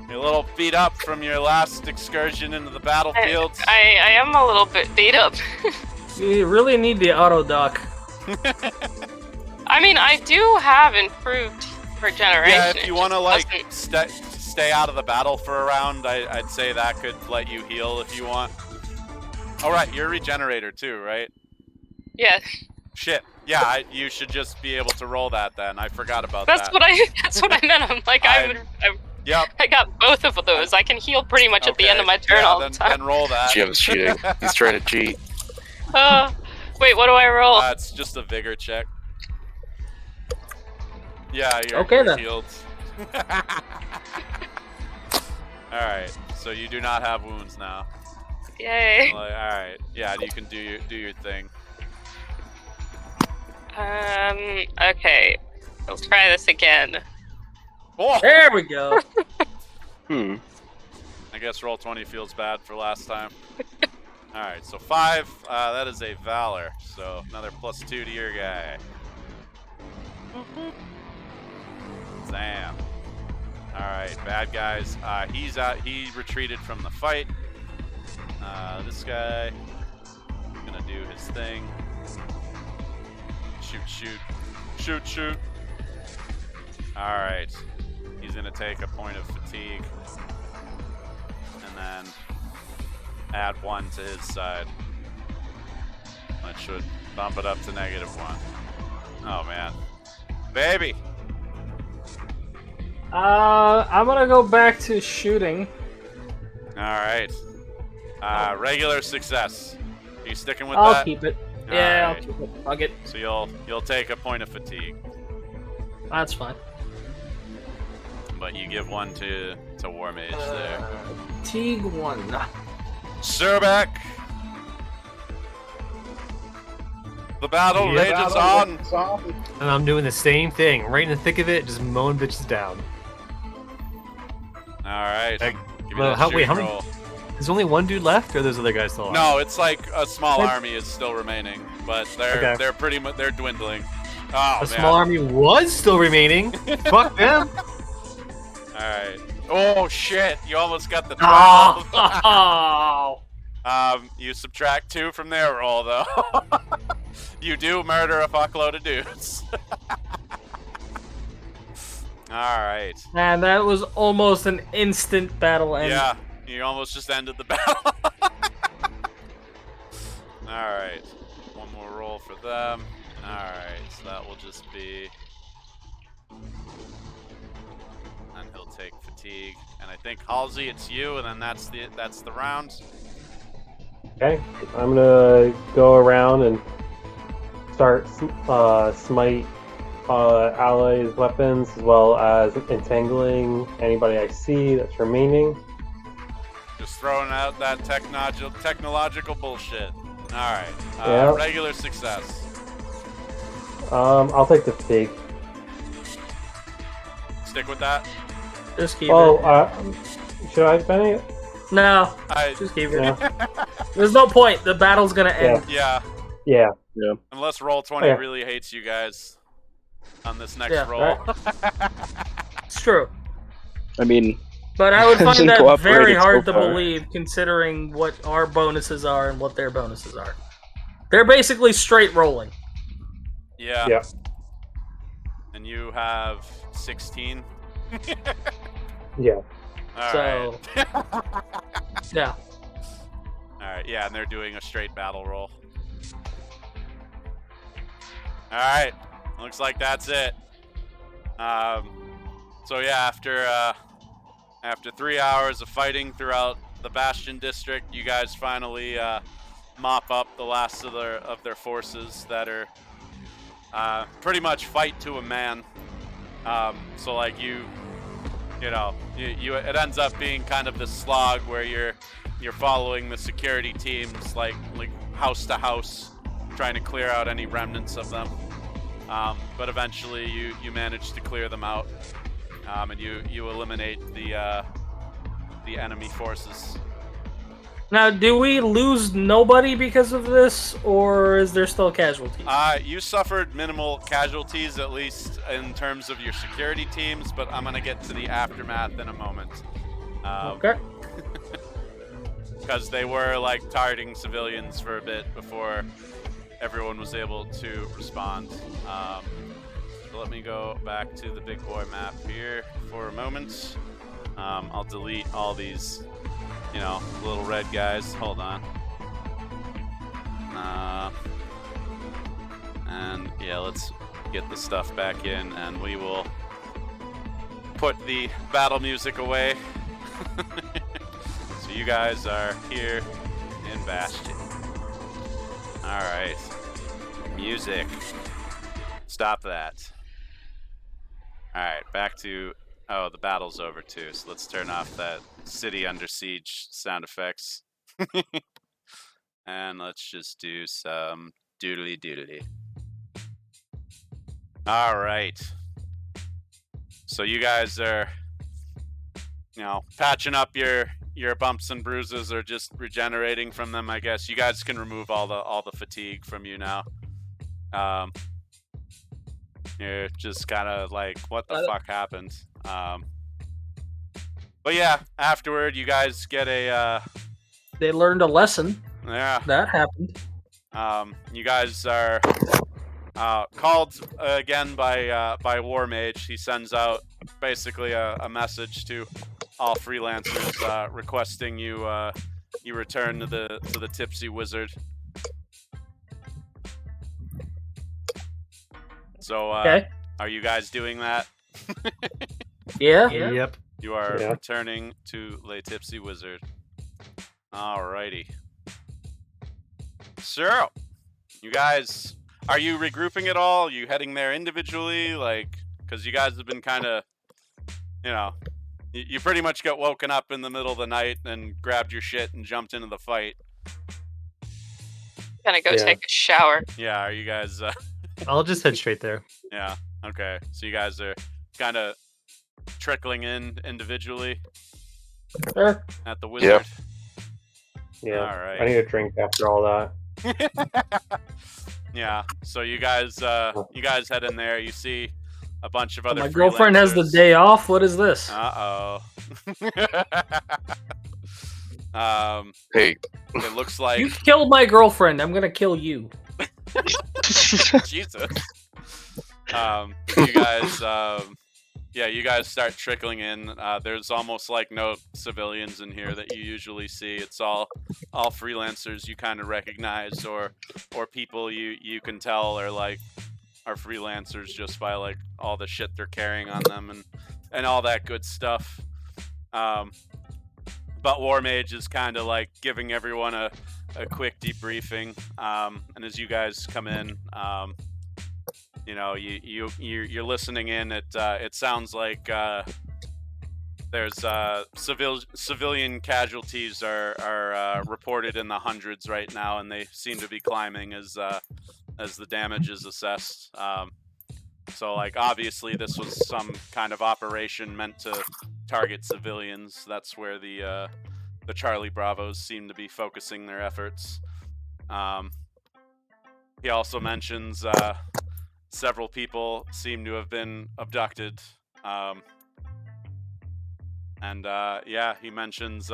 you're a little beat up from your last excursion into the battlefield. I am a little bit beat up. You really need the auto dock. I mean, I do have improved regeneration. Yeah, if you want to like doesn't- stay out of the battle for a round, I'd say that could let you heal if you want. All right, you're a regenerator too, right? Yeah, Shit. Yeah, you should just be able to roll that then. I forgot about that's that. what I meant. I'm like, Yep. I got both of those. I can heal pretty much at the end of my turn all the time. Then roll that. GM's cheating. He's trying to cheat. Wait, what do I roll? It's just a vigor check. Yeah, you're, Okay, you're then. healed. Alright, so you do not have wounds now. Yay. Alright, yeah, you can do your thing. Okay. Let's try this again. Oh! There we go. I guess roll 20 feels bad for last time. Alright, so 5, that is a Valor, so another +2 to your guy. Damn. Alright, bad guys. He's out. He retreated from the fight. This guy gonna do his thing. Shoot. Alright. He's gonna take a point of fatigue. And then add 1 to his side. That should bump it up to -1. Oh man. Baby! I'm gonna go back to shooting. Alright. Regular success. Are you sticking with I'll that? keep it. All Yeah, right. I'll keep it. I'll get. So you'll take a point of fatigue. That's fine. But you give 1 to War Mage there. Fatigue 1. Surbek! The battle rages on! And I'm doing the same thing, right in the thick of it, just mowing bitches down. Alright. Like, Give me well, that how many? shooting roll. There's only one dude left, or those other guys still alive? No, it's like a small army is still remaining, but they're pretty much they're dwindling. Oh, A small army was still remaining. Fuck them. Alright. Oh shit! You almost got the 12. Oh. You subtract 2 from their roll though. You do murder a fuckload of dudes. Alright. Man, that was almost an instant battle end. Yeah, you almost just ended the battle. Alright. 1 more roll for them. Alright, so that will just be... And he'll take fatigue. And I think Halsey, it's you, and then that's the round. Okay, I'm gonna go around and start smite allies' weapons, as well as entangling anybody I see that's remaining. Just throwing out that technological bullshit. Alright. Yeah. Regular success. I'll take the fatigue. Stick with that. Just keep Oh, it. should I spend it? No, I, just keep it. Yeah. There's no point. The battle's gonna end. yeah. Yeah. Unless Roll20 Okay. really hates you guys on this next Yeah, roll. It's true. I mean, But I would Hasn't find that very cooperated so hard to far. believe, considering what our bonuses are and what their bonuses are. They're basically straight rolling. Yeah. Yeah. And you have 16. Yeah. All So- right. Yeah. All right. Yeah, and they're doing a straight battle roll. All right. Looks like that's it. So yeah, after 3 hours of fighting throughout the Bastion district, you guys finally mop up the last of their forces that are pretty much fight to a man. So like you know, it ends up being kind of this slog where you're following the security teams like house to house, trying to clear out any remnants of them. But eventually you manage to clear them out, and you eliminate the enemy forces. Now, do we lose nobody because of this, or is there still casualties? You suffered minimal casualties, at least in terms of your security teams, but I'm gonna get to the aftermath in a moment. Okay. Because they were like targeting civilians for a bit before everyone was able to respond. So let me go back to the big boy map here for a moment. I'll delete all these, you know, little red guys. Hold on. And yeah, let's get the stuff back in, and we will put the battle music away. So you guys are here in Bastion. Alright. Music. Stop that. Alright, back to... Oh, the battle's over too, so let's turn off that city under siege sound effects. And let's just do some doodly doodly. Alright. So you guys are, you know, patching up your bumps and bruises, or just regenerating from them, I guess. You guys can remove all the fatigue from you now. You're just kind of like, what the fuck happened? But yeah, afterward, you guys get a... They learned a lesson. Yeah. That happened. You guys are called again by War Mage. He sends out basically a message to all freelancers requesting you you return to the tipsy wizard. So, Okay. Are you guys doing that? Yeah. Yep. You are Yeah. returning to Le Tipsy Wizard. Alrighty. So, you guys, are you regrouping at all? Are you heading there individually? Like, because you guys have been kind of, you know, you pretty much got woken up in the middle of the night and grabbed your shit and jumped into the fight. Gonna go take a shower. Yeah, are you guys... I'll just head straight there. Yeah, okay. So you guys are kind of trickling in individually Sure. at the wizard? Yeah. All right. I need a drink after all that. Yeah, so you guys head in there. You see a bunch of other My girlfriend has the day off. What is this? Uh-oh. Hey, It looks like... You killed my girlfriend. I'm gonna kill you. Jesus. You guys... Yeah, you guys start trickling in. There's almost like no civilians in here that you usually see. It's all freelancers you kind of recognize, or people you can tell are freelancers just by like all the shit they're carrying on them and all that good stuff. But War Mage is kind of like giving everyone a quick debriefing. And as you guys come in, you know, you're listening in. It sounds like there's civilian casualties are reported in the hundreds right now, and they seem to be climbing as the damage is assessed. So, like, obviously, this was some kind of operation meant to target civilians. That's where the Charlie Bravos seem to be focusing their efforts. He also mentions several people seem to have been abducted. Yeah, he mentions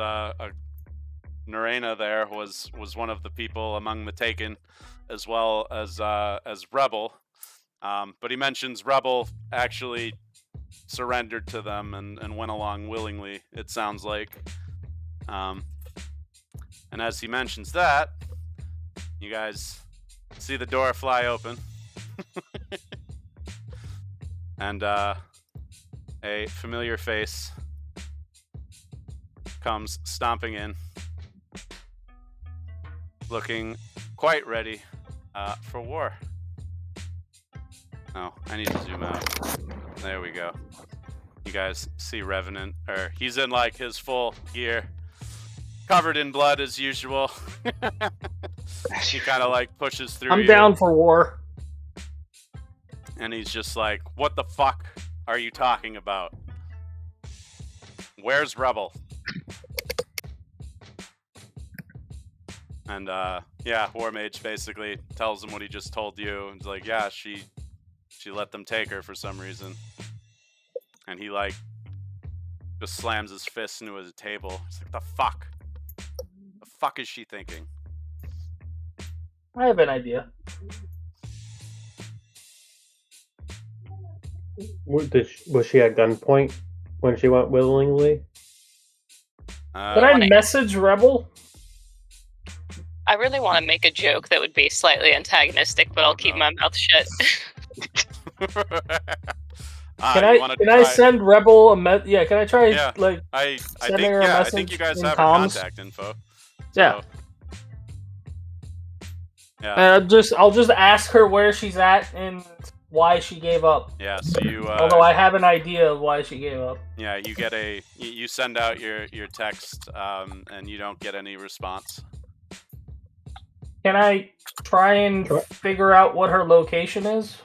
Narena there was one of the people among the taken, as well as Rebel. But he mentions Rebel actually surrendered to them and went along willingly, it sounds like. And as he mentions that, you guys see the door fly open. And a familiar face comes stomping in, looking quite ready for war. Oh, I need to zoom out. There we go. You guys see Revenant, or he's in like his full gear, covered in blood as usual. He kind of like pushes through. I'm down for war. And he's just like, what the fuck are you talking about? Where's Rebel? And yeah, War Mage basically tells him what he just told you. And he's like, yeah, she let them take her for some reason. And he like just slams his fist into his table. He's like, the fuck? The fuck is she thinking? I have an idea. Was she at gunpoint when she went willingly? Did I message Rebel? I really want to make a joke that would be slightly antagonistic, but I'll keep my mouth shut. Can I send Rebel a message? Yeah, can I try like I sending her a message? I think you guys have her comms? contact info. Yeah. So. Yeah. I'll just ask her where she's at and why she gave up. Yeah, so you although I have an idea of why she gave up. Yeah, you get you send out your text and you don't get any response. Can I try and figure out what her location is?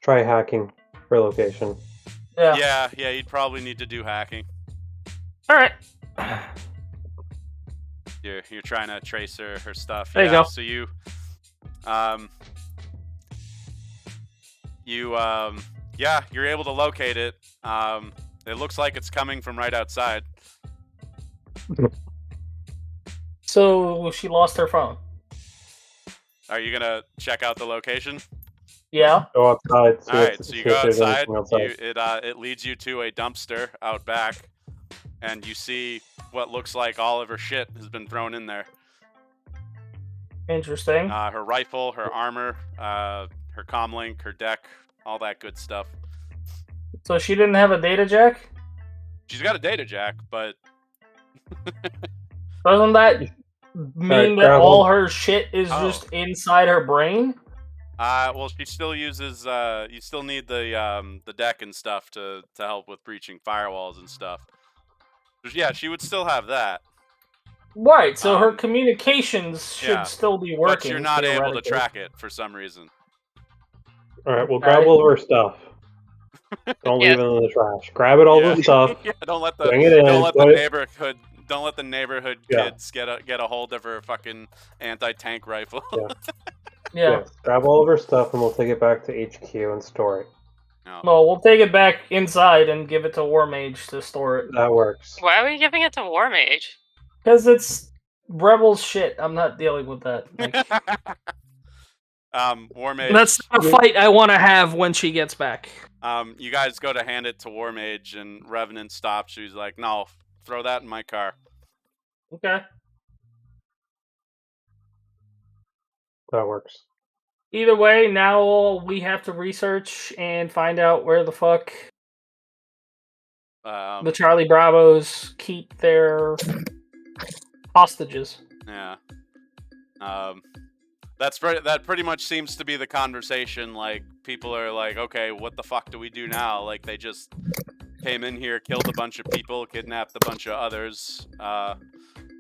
Try hacking her location. Yeah, you'd probably need to do hacking. All right. You're trying to trace her stuff. There you go. So you're able to locate it. It looks like it's coming from right outside. So she lost her phone. Are you gonna check out the location? Yeah. Go outside. All right, so you go outside. It leads you to a dumpster out back. and you see what looks like all of her shit has been thrown in there. Interesting. Her rifle, her armor, her comlink, her deck, all that good stuff. So she didn't have a data jack? She's got a data jack, but doesn't that mean that all her shit is just inside her brain? Well, she still uses. You still need the deck and stuff to help with breaching firewalls and stuff. Yeah, she would still have that. Right. So her communications should still be working. But you're not able to track it for some reason. All right, well, grab all of her stuff. Don't leave it in the trash. Grab it all the stuff. Don't let the bring it in. Don't let the neighborhood kids get a hold of her fucking anti-tank rifle. Yeah. Grab all of her stuff and we'll take it back to HQ and store it. No. Well, we'll take it back inside and give it to War Mage to store it. That works. Why are we giving it to War Mage? Because it's Rebels shit. I'm not dealing with that. War Mage. That's a fight I want to have when she gets back. You guys go to hand it to War Mage, and Revenant stops. She's like, "No, throw that in my car." Okay. That works. Either way, now we have to research and find out where the fuck the Charlie Bravos keep their hostages. Yeah. That pretty much seems to be the conversation. Like, people are like, okay, what the fuck do we do now? Like, they just came in here, killed a bunch of people, kidnapped a bunch of others.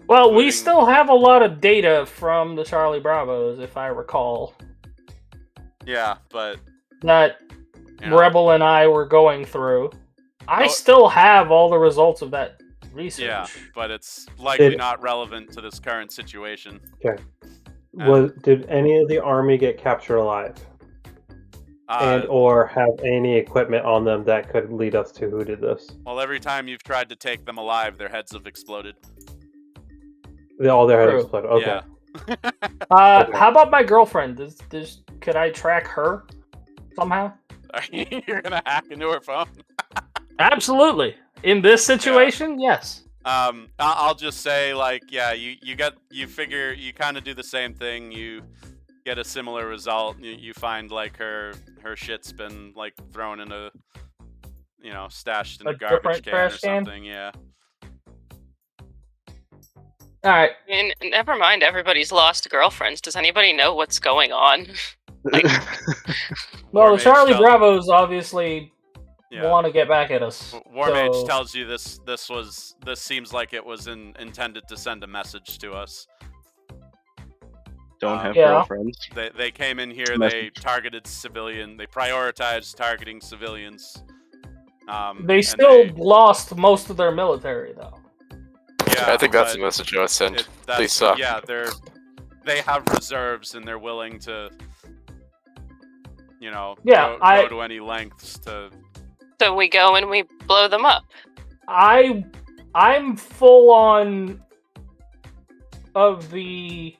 Well, we still have a lot of data from the Charlie Bravos, if I recall. Yeah, but that Rebel and I were going through. I still have all the results of that research. Yeah, but it's likely not relevant to this current situation. Okay. Did any of the army get captured alive? And or have any equipment on them that could lead us to who did this? Well, every time you've tried to take them alive, their heads have exploded. All their heads exploded. Okay. Yeah. How about my girlfriend? Could I track her somehow? You're gonna hack into her phone? Absolutely. In this situation, yes. I'll just say, like, yeah, you figure you kind of do the same thing. You get a similar result. You find like her shit's been like thrown in stashed in a garbage can or something. Yeah. All right. I mean, never mind everybody's lost girlfriends. Does anybody know what's going on? Well, the Charlie Bravos obviously want to get back at us. War Mage tells you this seems like it was intended to send a message to us. Don't have girlfriends. They came in here. They targeted civilian. They prioritized targeting civilians. They still lost most of their military, though. Yeah, I think that's the message I was sent. They suck. Yeah, they have reserves and they're willing to, go to any lengths to. So we go and we blow them up. I'm full on of the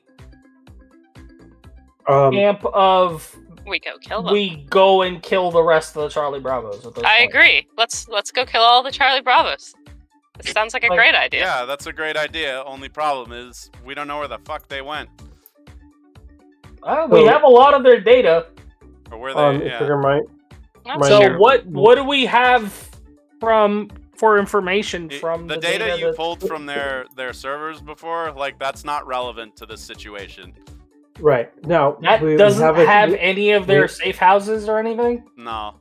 camp of we go kill them. We go and kill the rest of the Charlie Bravos. I agree. Let's go kill all the Charlie Bravos. It sounds like a great idea. Yeah, that's a great idea. Only problem is we don't know where the fuck they went. We have a lot of their data. Or where they? So what do we have for information from the data you pulled from their servers before? Like, that's not relevant to this situation. Right. No. That doesn't have any of their safe houses or anything? No.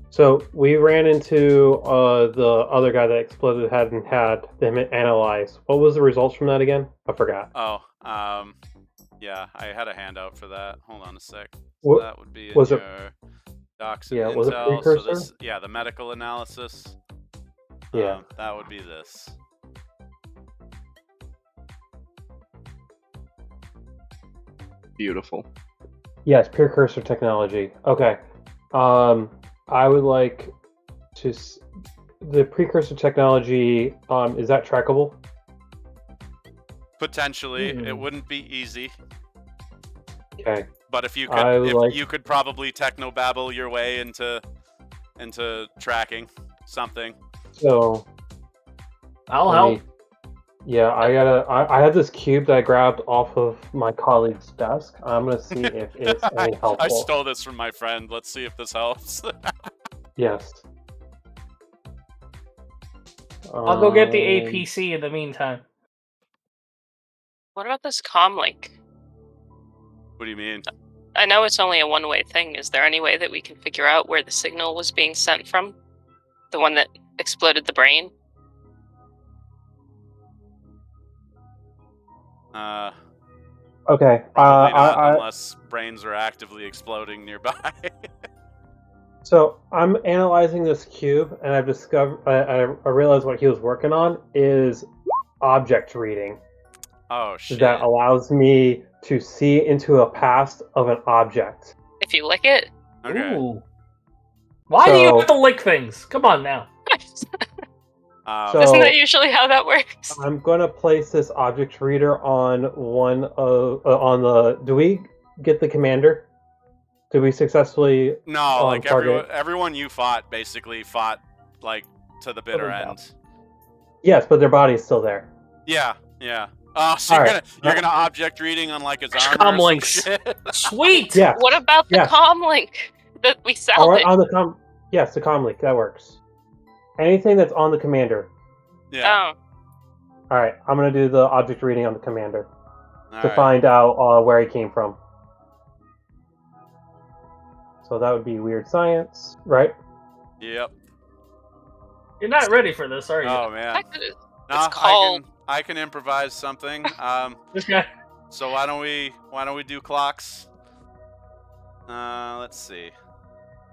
So we ran into the other guy that exploded hadn't had them analyzed. What was the results from that again? I forgot. Oh, yeah, I had a handout for that. Hold on a sec. So that would be in your docs and intel. Was it precursor? So the medical analysis. Yeah. That would be this. Beautiful. Yes, precursor technology. Okay. I would like to. The precursor technology. Is that trackable? Potentially, it wouldn't be easy. Okay. But if you could, you could probably technobabble your way into tracking something. So, I'll help. Yeah, I have this cube that I grabbed off of my colleague's desk. I'm gonna see if it's any helpful. I stole this from my friend. Let's see if this helps. Yes. I'll go get the APC in the meantime. What about this comlink? What do you mean? I know it's only a one-way thing. Is there any way that we can figure out where the signal was being sent from? The one that exploded the brain? Okay. Probably not, unless brains are actively exploding nearby. So I'm analyzing this cube, and I've discovered. I realized what he was working on is object reading. Oh shit! That allows me to see into a past of an object. If you lick it? Okay. Ooh. Why do you have to lick things? Come on now. Isn't that usually how that works? I'm going to place this object reader on one of on the. Do we get the commander? Did we successfully? No, like everyone you fought basically fought like to the bitter end. Yes, but their body's still there. Yeah. Oh, so you're gonna object reading on like his armor or some shit? Sweet. Yeah. What about the comlink that we salvaged? On the yes, the comlink that works. Anything that's on the commander. Yeah. Oh. All right, I'm gonna do the object reading on the commander to find out where he came from. So that would be weird science, right? Yep. You're not ready for this, are you? Oh man. It's called. I can improvise something. Okay. So why don't we do clocks? Let's see.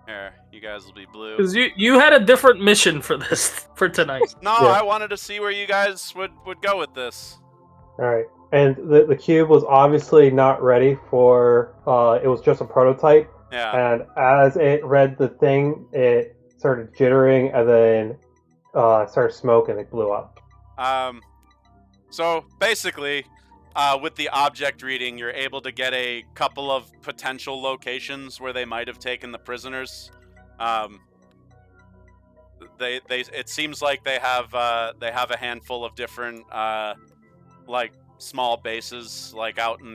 Here, you guys will be blue. Because you had a different mission for this for tonight. No, yeah. I wanted to see where you guys would go with this. All right, and the cube was obviously not ready for. It was just a prototype. Yeah. And as it read the thing, it started jittering, and then started smoke, and it blew up. So basically, with the object reading, you're able to get a couple of potential locations where they might have taken the prisoners. It seems like they have a handful of different like small bases, like out in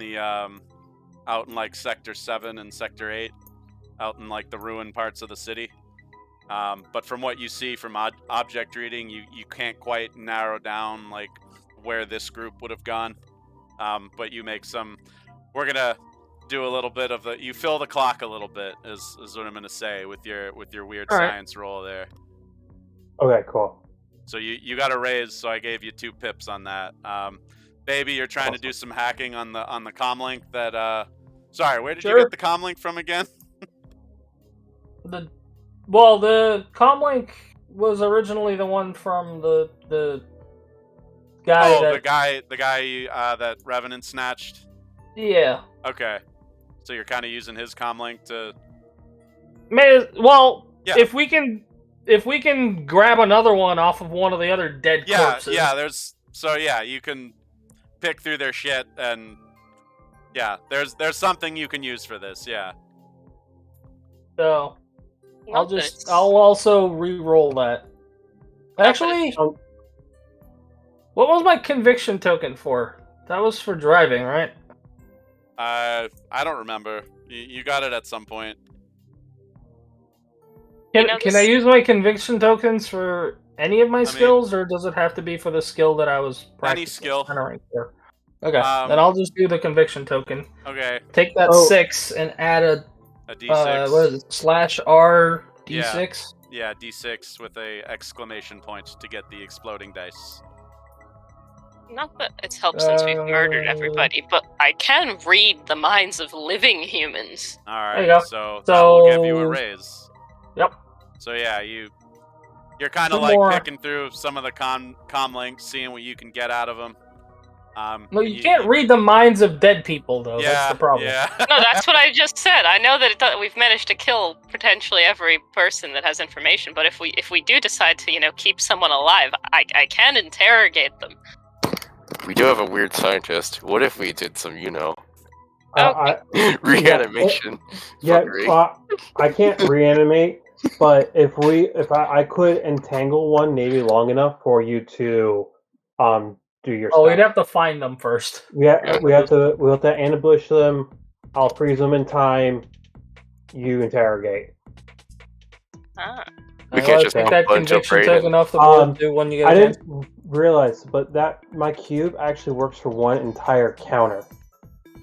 like Sector 7 and Sector 8, out in like the ruined parts of the city. But from what you see from object reading, you can't quite narrow down like where this group would have gone. But you make some. We're gonna do a little bit of the. You fill the clock a little bit is what I'm gonna say with your weird science roll there. Okay, cool. So you got a raise, so I gave you 2 pips on that. Baby, you're trying to do some hacking on the comlink that. Sorry, where did you get the comlink from again? The comlink was originally the one from the guy. Oh, the guy that Revenant snatched. Yeah. Okay, so you're kind of using his comlink to. Yeah. If we can grab another one off of one of the other dead corpses. Yeah. You can pick through their shit and. Yeah, there's something you can use for this. Yeah. So. I'll also re-roll that. Actually, what was my conviction token for? That was for driving, right? I don't remember. You got it at some point. Can I use my conviction tokens for any of my skills, or does it have to be for the skill that I was practicing? Any skill. For? Okay, then I'll just do the conviction token. Okay. Take that 6 and add a D6. What is it? /R D6? Yeah, D6 with a exclamation point to get the exploding dice. Not that it's helped since we've murdered everybody, but I can read the minds of living humans. Alright, so that will give you a raise. Yep. So yeah, you're kind of like picking through some of the comlinks, seeing what you can get out of them. No, you can't read the minds of dead people, though. Yeah, that's the problem. Yeah. No, that's what I just said. I know that we've managed to kill potentially every person that has information, but if we do decide to, keep someone alive, I can interrogate them. We do have a weird scientist. What if we did some, reanimation? Yeah, I can't reanimate, But if I could entangle one maybe long enough for you to do your stuff. we'd have to find them first. We have to ambush them. I'll freeze them in time. You interrogate. We can't just think that bunch up conviction took Brayden. enough to do when you get I a chance. didn't realize, but that my cube actually works for one entire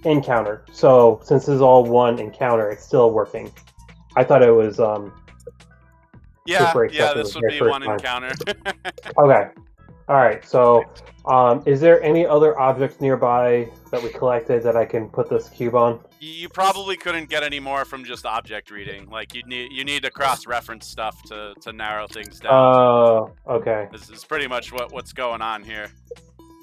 encounter. So since this is all one encounter, it's still working. I thought it was this would be one encounter. Okay. All right. So, is there any other objects nearby that we collected that I can put this cube on? You probably couldn't get any more from just object reading. Like you need to cross-reference stuff to narrow things down. Oh, okay. This is pretty much what's going on here.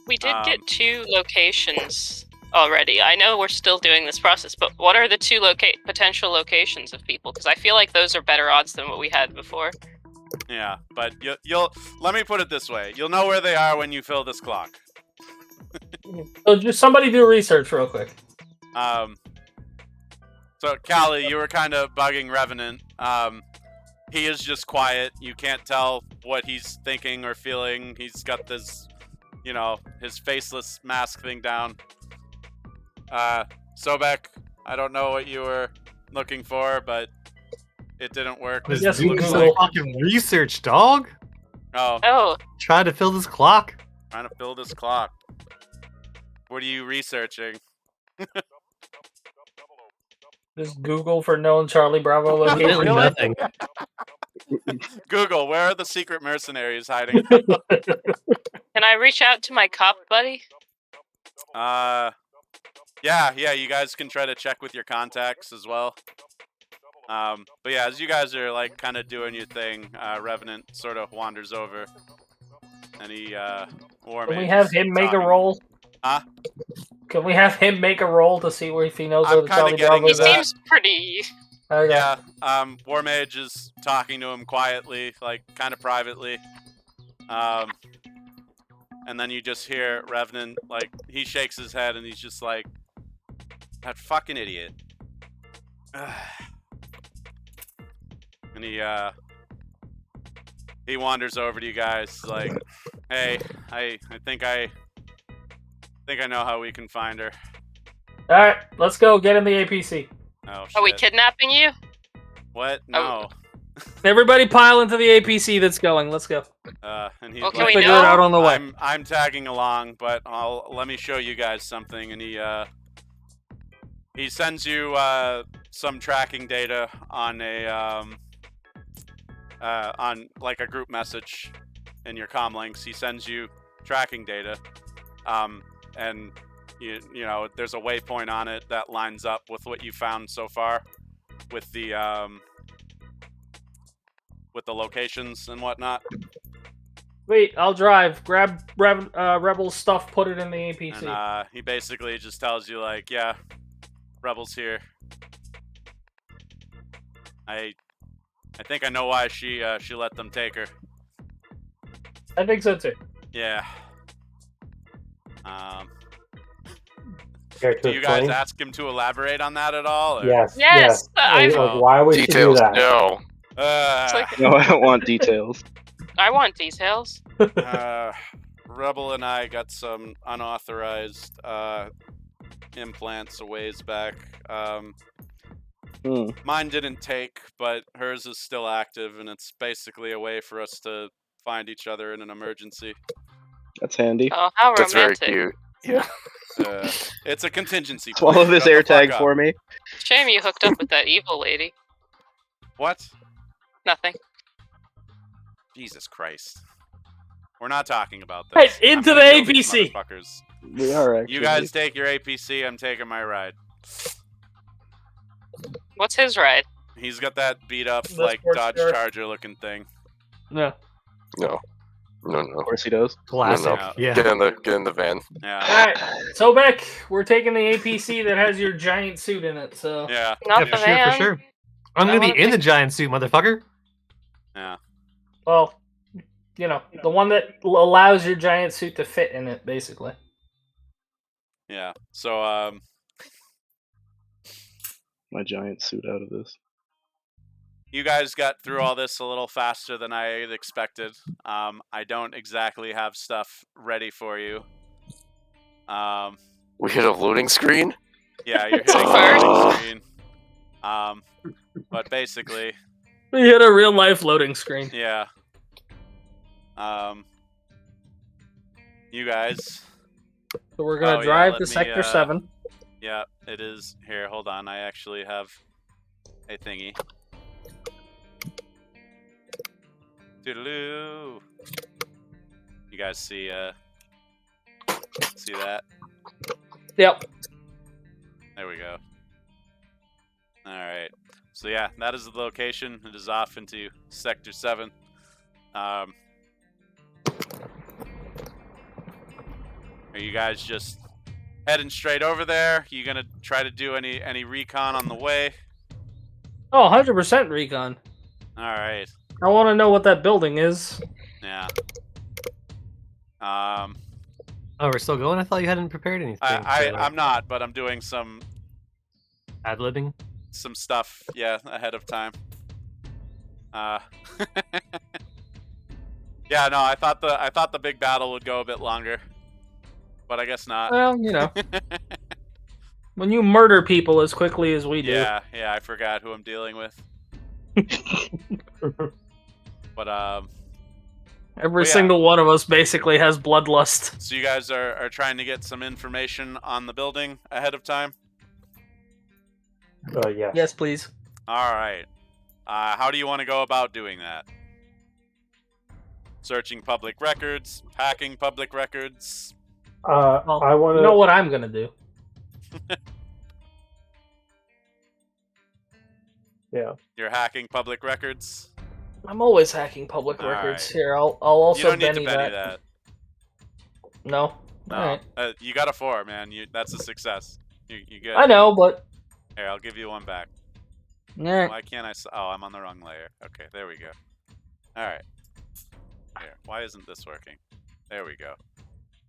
We did get 2 locations already. I know we're still doing this process, but what are the 2 potential locations of people? Because I feel like those are better odds than what we had before. Yeah, but you'll let me put it this way: you'll know where they are when you fill this clock. So just somebody do research real quick. So Callie, you were kind of bugging Revenant. He is just quiet. You can't tell what he's thinking or feeling. He's got this, his faceless mask thing down. Sobek, I don't know what you were looking for, but it didn't work. Yes, doing some fucking research, dog. Oh. Trying to fill this clock. Trying to fill this clock. What are you researching? Just Google for known Charlie Bravo location. Really nothing. Google, where are the secret mercenaries hiding? Can I reach out to my cop buddy? Yeah, you guys can try to check with your contacts as well. But yeah, as you guys are like kind of doing your thing, Revenant sort of wanders over, and he Can we have him make a roll? Huh? Can we have him make a roll to see if he knows where the Charlie Bravo He is at? seems pretty... Okay. Yeah, War Mage is talking to him quietly, like kind of privately. And then you just hear Revenant, like, he shakes his head and he's just like, that fucking idiot. And he wanders over to you guys, like, hey, I think I know how we can find her. Alright, let's go. Get in the APC. Oh, shit. Are we kidnapping you? What? No. Everybody pile into the APC that's going. Let's go. And he's Well, can like, we figure it out on the way. I'm tagging along, but let me show you guys something. And he sends you some tracking data on on like a group message in your comm links. He sends you tracking data, and you know there's a waypoint on it that lines up with what you found so far, with the locations and whatnot. Wait, I'll drive. Grab Rebel's stuff, put it in the APC. And he basically just tells you, like, yeah, Rebel's here. I think I know why she let them take her. I think so too. Yeah. Do you guys ask him to elaborate on that at all? Or? Yes. Yes. Like, why would Details, she do that? no. No, I don't want details. I want details. Rebel and I got some unauthorized implants a ways back. Mine didn't take, but hers is still active, and it's basically a way for us to find each other in an emergency. That's handy. Oh, how That's very romantic. cute. Yeah. It's a contingency. Swallow this Shut the AirTag fuck for up. me. Shame you hooked up with that evil lady. What? Nothing. Jesus Christ. We're not talking about this. Hey, into I'm the gonna kill these APC. motherfuckers. We are actually. You guys take your APC, I'm taking my ride. What's his ride? He's got that beat up, The like, sports Dodge car. Charger looking thing. No. No. Of course he does. Classic. No. Yeah. Get in the van. Yeah. Alright, so Beck, we're taking the APC that has your giant suit in it, so... Yeah. Not Yeah, the for sure, van. for sure. I'm I gonna wanna be in the take- giant suit, motherfucker. Yeah. Well, you know, the one that allows your giant suit to fit in it, basically. Yeah. So, My giant suit out of this. you guys got through all this a little faster than I had expected. I don't exactly have stuff ready for you. We hit a loading screen? Yeah, you're hitting a loading screen. But basically... We hit a real-life loading screen. Yeah. You guys... So we're gonna drive to Sector 7. Yeah, it is. Here, hold on. I actually have a thingy. Toodaloo. You guys see that? Yep. There we go. Alright. So yeah, that is the location. It is off into Sector 7. Are you guys just heading straight over there? You gonna try to do any recon on the way? Oh, 100% recon. Alright. I want to know what that building is. Yeah. Oh, we're still going? I thought you hadn't prepared anything. I'm not, but I'm doing some... Ad-libbing? Some stuff, yeah, ahead of time. Yeah, no, I thought the big battle would go a bit longer. But I guess not. Well, you know. When you murder people as quickly as we do. Yeah, I forgot who I'm dealing with. But every single one of us basically has bloodlust. So you guys are trying to get some information on the building ahead of time? Yes. Yes, please. Alright. How do you want to go about doing that? Searching public records? Hacking public records? I want to... You know what I'm going to do? Yeah. You're hacking public records? I'm always hacking public records. Here, I'll also you don't need to Benny that. No? No. Alright. You got a 4, man. That's a success. You good. I know, but... Here, I'll give you one back. Alright. Why can't I... Oh, I'm on the wrong layer. Okay, there we go. Alright. Here, why isn't this working? There we go.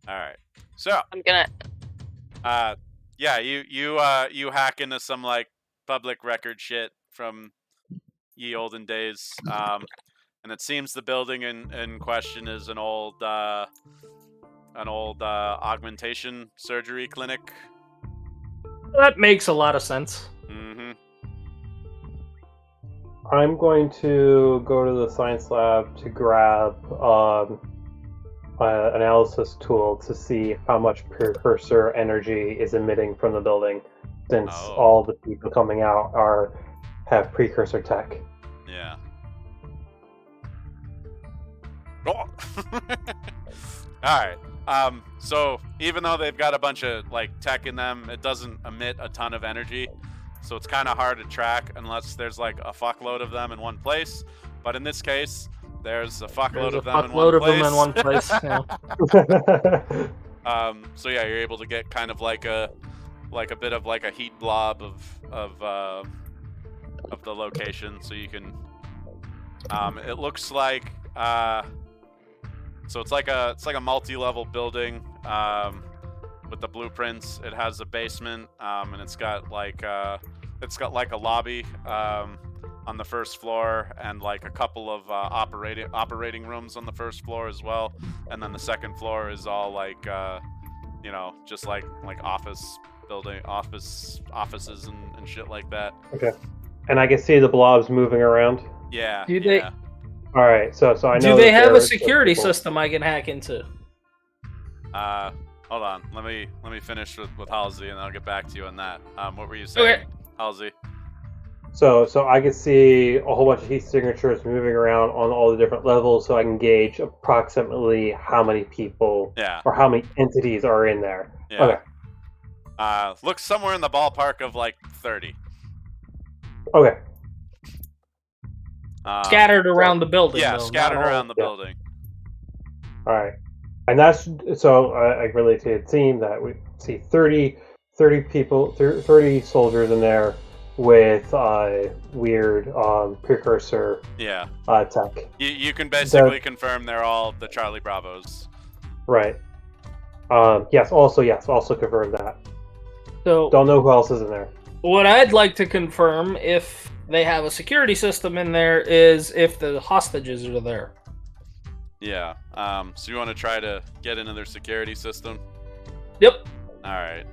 Alright. So... I'm gonna... Yeah, you hack into some, like, public record shit from ye olden days. And it seems the building in question is an old augmentation surgery clinic. That makes a lot of sense. Mm-hmm. I'm going to go to the science lab to grab an analysis tool to see how much precursor energy is emitting from the building, since all the people coming out have precursor tech. Yeah. Oh. Alright. So even though they've got a bunch of like tech in them, it doesn't emit a ton of energy. So it's kind of hard to track unless there's like a fuckload of them in one place. But in this case, there's a fuckload of them in one place. Yeah. So yeah, you're able to get kind of like a bit of like a heat blob of the location, so you can. It looks like so it's like a multi-level building with the blueprints. It has a basement, and it's got like a lobby on the first floor, and like a couple of operating rooms on the first floor as well. And then the second floor is all like just like office building, offices and shit like that. Okay. And I can see the blobs moving around. Yeah. Do they? All right. So I know. Do they have a security system I can hack into? Hold on. Let me finish with Halsey, and I'll get back to you on that. What were you saying, Okay. Halsey? So I can see a whole bunch of heat signatures moving around on all the different levels, so I can gauge approximately how many people or how many entities are in there. Yeah. Okay. Looks somewhere in the ballpark of like 30. Okay. Scattered around the building. Yeah, though, scattered around the building. All right. And that's so I relate to the team that we see 30 people, 30 soldiers in there with weird precursor tech. You can basically confirm they're all the Charlie Bravos. Right. Also confirm that. So don't know who else is in there. What I'd like to confirm, if they have a security system in there is if the hostages are there. Yeah. So you want to try to get into their security system? Yep. All right.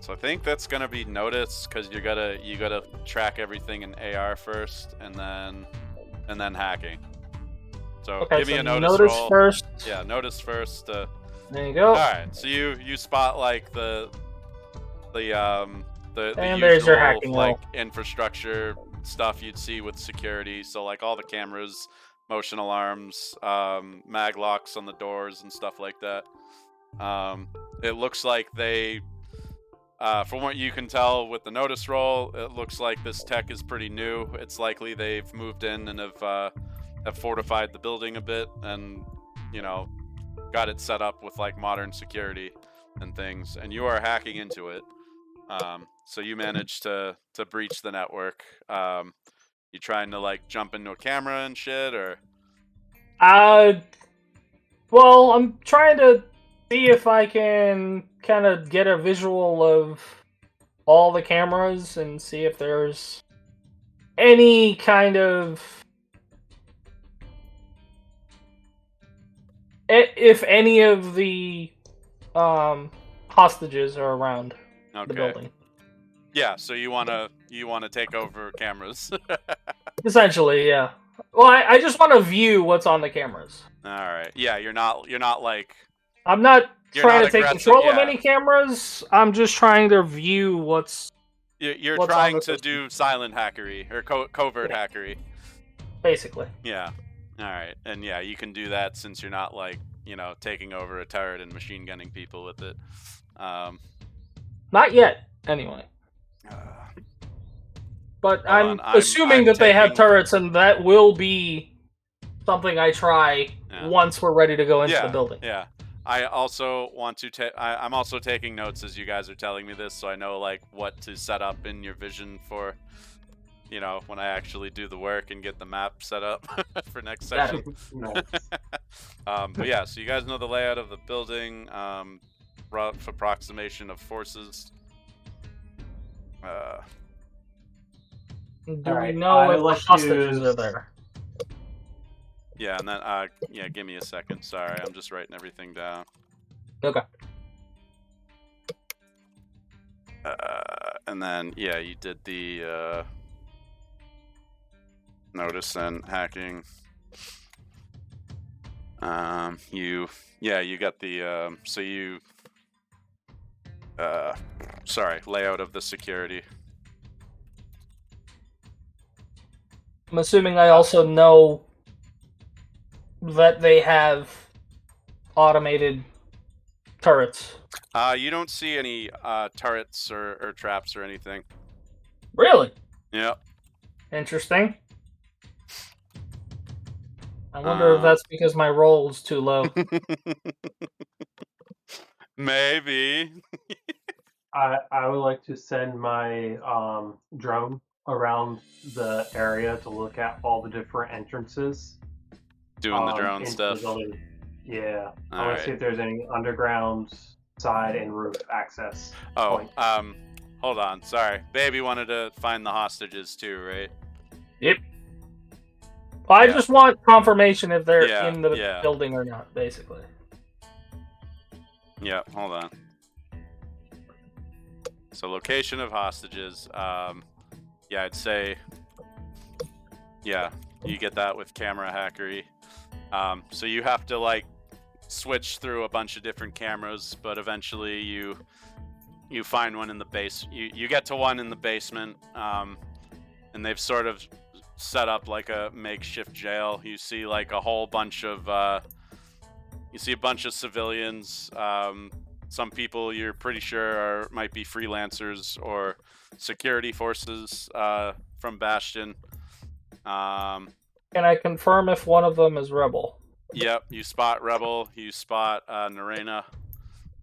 So I think that's gonna be notice because you gotta track everything in AR first, and then hacking. So Okay, give me so a notice roll. first. Yeah, notice first. There you go. All right. So you spot like the and usual there's your hacking like roll. infrastructure stuff you'd see with security. So like all the cameras, motion alarms, mag locks on the doors and stuff like that. It looks like they, from what you can tell with the notice roll, it looks like this tech is pretty new. It's likely they've moved in and have fortified the building a bit and, you know, got it set up with like modern security and things. And you are hacking into it. So you managed to breach the network. You trying to like jump into a camera and shit, or? Well, I'm trying to see if I can kind of get a visual of all the cameras and see if there's any kind of... if any of the hostages are around the building. Yeah, so you wanna take over cameras. Essentially, yeah. Well, I just want to view what's on the cameras. All right. Yeah, you're not like. I'm not trying to take control of yeah. any cameras. I'm just trying to view what's. You're what's trying to do silent hackery or covert hackery. Basically. Yeah. All right, and yeah, you can do that since you're not like, you know, taking over a turret and machine gunning people with it. Not yet, anyway. But I'm assuming that they have turrets, and that will be something I try once we're ready to go into the building. Yeah. I also want to I'm also taking notes as you guys are telling me this, so I know like what to set up in your vision for, you know, when I actually do the work and get the map set up for next session. But yeah, so you guys know the layout of the building, rough approximation of forces. Do we know if the hostages are there? Yeah, and then yeah, give me a second. Sorry, I'm just writing everything down. Okay. And then yeah, you did the notice and hacking. You got the so you layout of the security. I'm assuming I also know that they have automated turrets. You don't see any turrets or traps or anything. Really? Yep. Interesting. I wonder if that's because my roll is too low. Maybe. I would like to send my drone around the area to look at all the different entrances. Doing the drone stuff. Yeah. I want to see if there's any underground, side, and roof access. Points. Hold on. Sorry. Baby wanted to find the hostages too, right? Yep. Well, I just want confirmation if they're in the building or not, basically. Yeah, hold on. So location of hostages. Yeah, I'd say, yeah, you get that with camera hackery. So you have to like switch through a bunch of different cameras, but eventually you find one in the base. You get to one in the basement, and they've sort of set up like a makeshift jail. You see like a whole bunch of civilians. Some people you're pretty sure might be freelancers or security forces from Bastion. Can I confirm if one of them is Rebel? Yep, you spot Rebel, you spot Narena.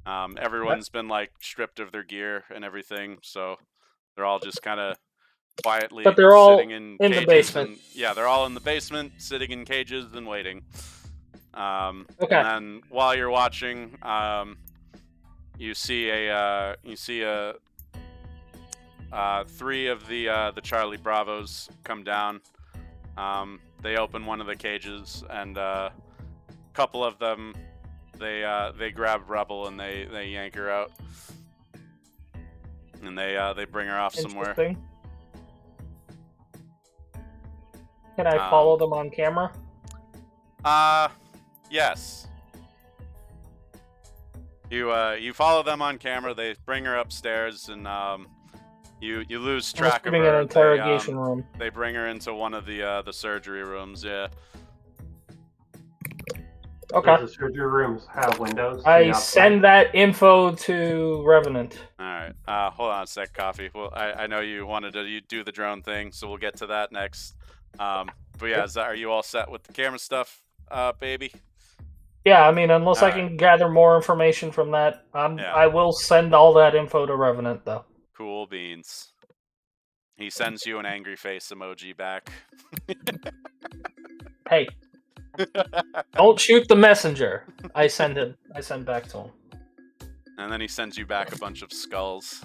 Everyone's been like stripped of their gear and everything, so they're all just kind of quietly sitting in cages the basement. Yeah, they're all in the basement, sitting in cages and waiting. Okay. And then while you're watching, you see a 3 of the Charlie Bravos come down. They open one of the cages, and a couple of them, they grab Rebel and they yank her out, and they bring her off somewhere. Interesting. Can I follow them on camera? Yes. You follow them on camera. They bring her upstairs, and you lose track of her. An interrogation room. They bring her into one of the surgery rooms. Yeah. Okay. Does the surgery rooms have windows? I send that info to Revenant. All right. Hold on a sec, Coffee. Well, I know you wanted to do the drone thing, so we'll get to that next. But yeah, are you all set with the camera stuff, baby? Yeah, I mean, unless I can gather more information from that, I will send all that info to Revenant, though. Cool beans. He sends you an angry face emoji back. Hey, don't shoot the messenger. I send back to him. And then he sends you back a bunch of skulls.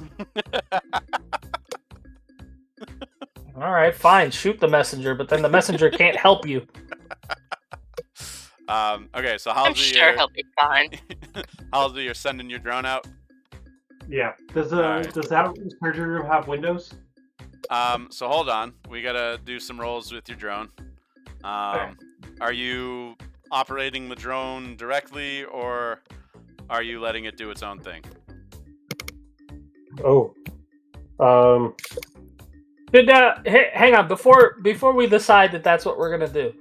All right, fine. Shoot the messenger, but then the messenger can't help you. Okay, so I'm sure he'll be fine. Halsey, you're sending your drone out? Yeah. Does that surgery room have windows? So hold on. We gotta do some rolls with your drone. Are you operating the drone directly, or are you letting it do its own thing? Oh. Hang on, before we decide that that's what we're gonna do.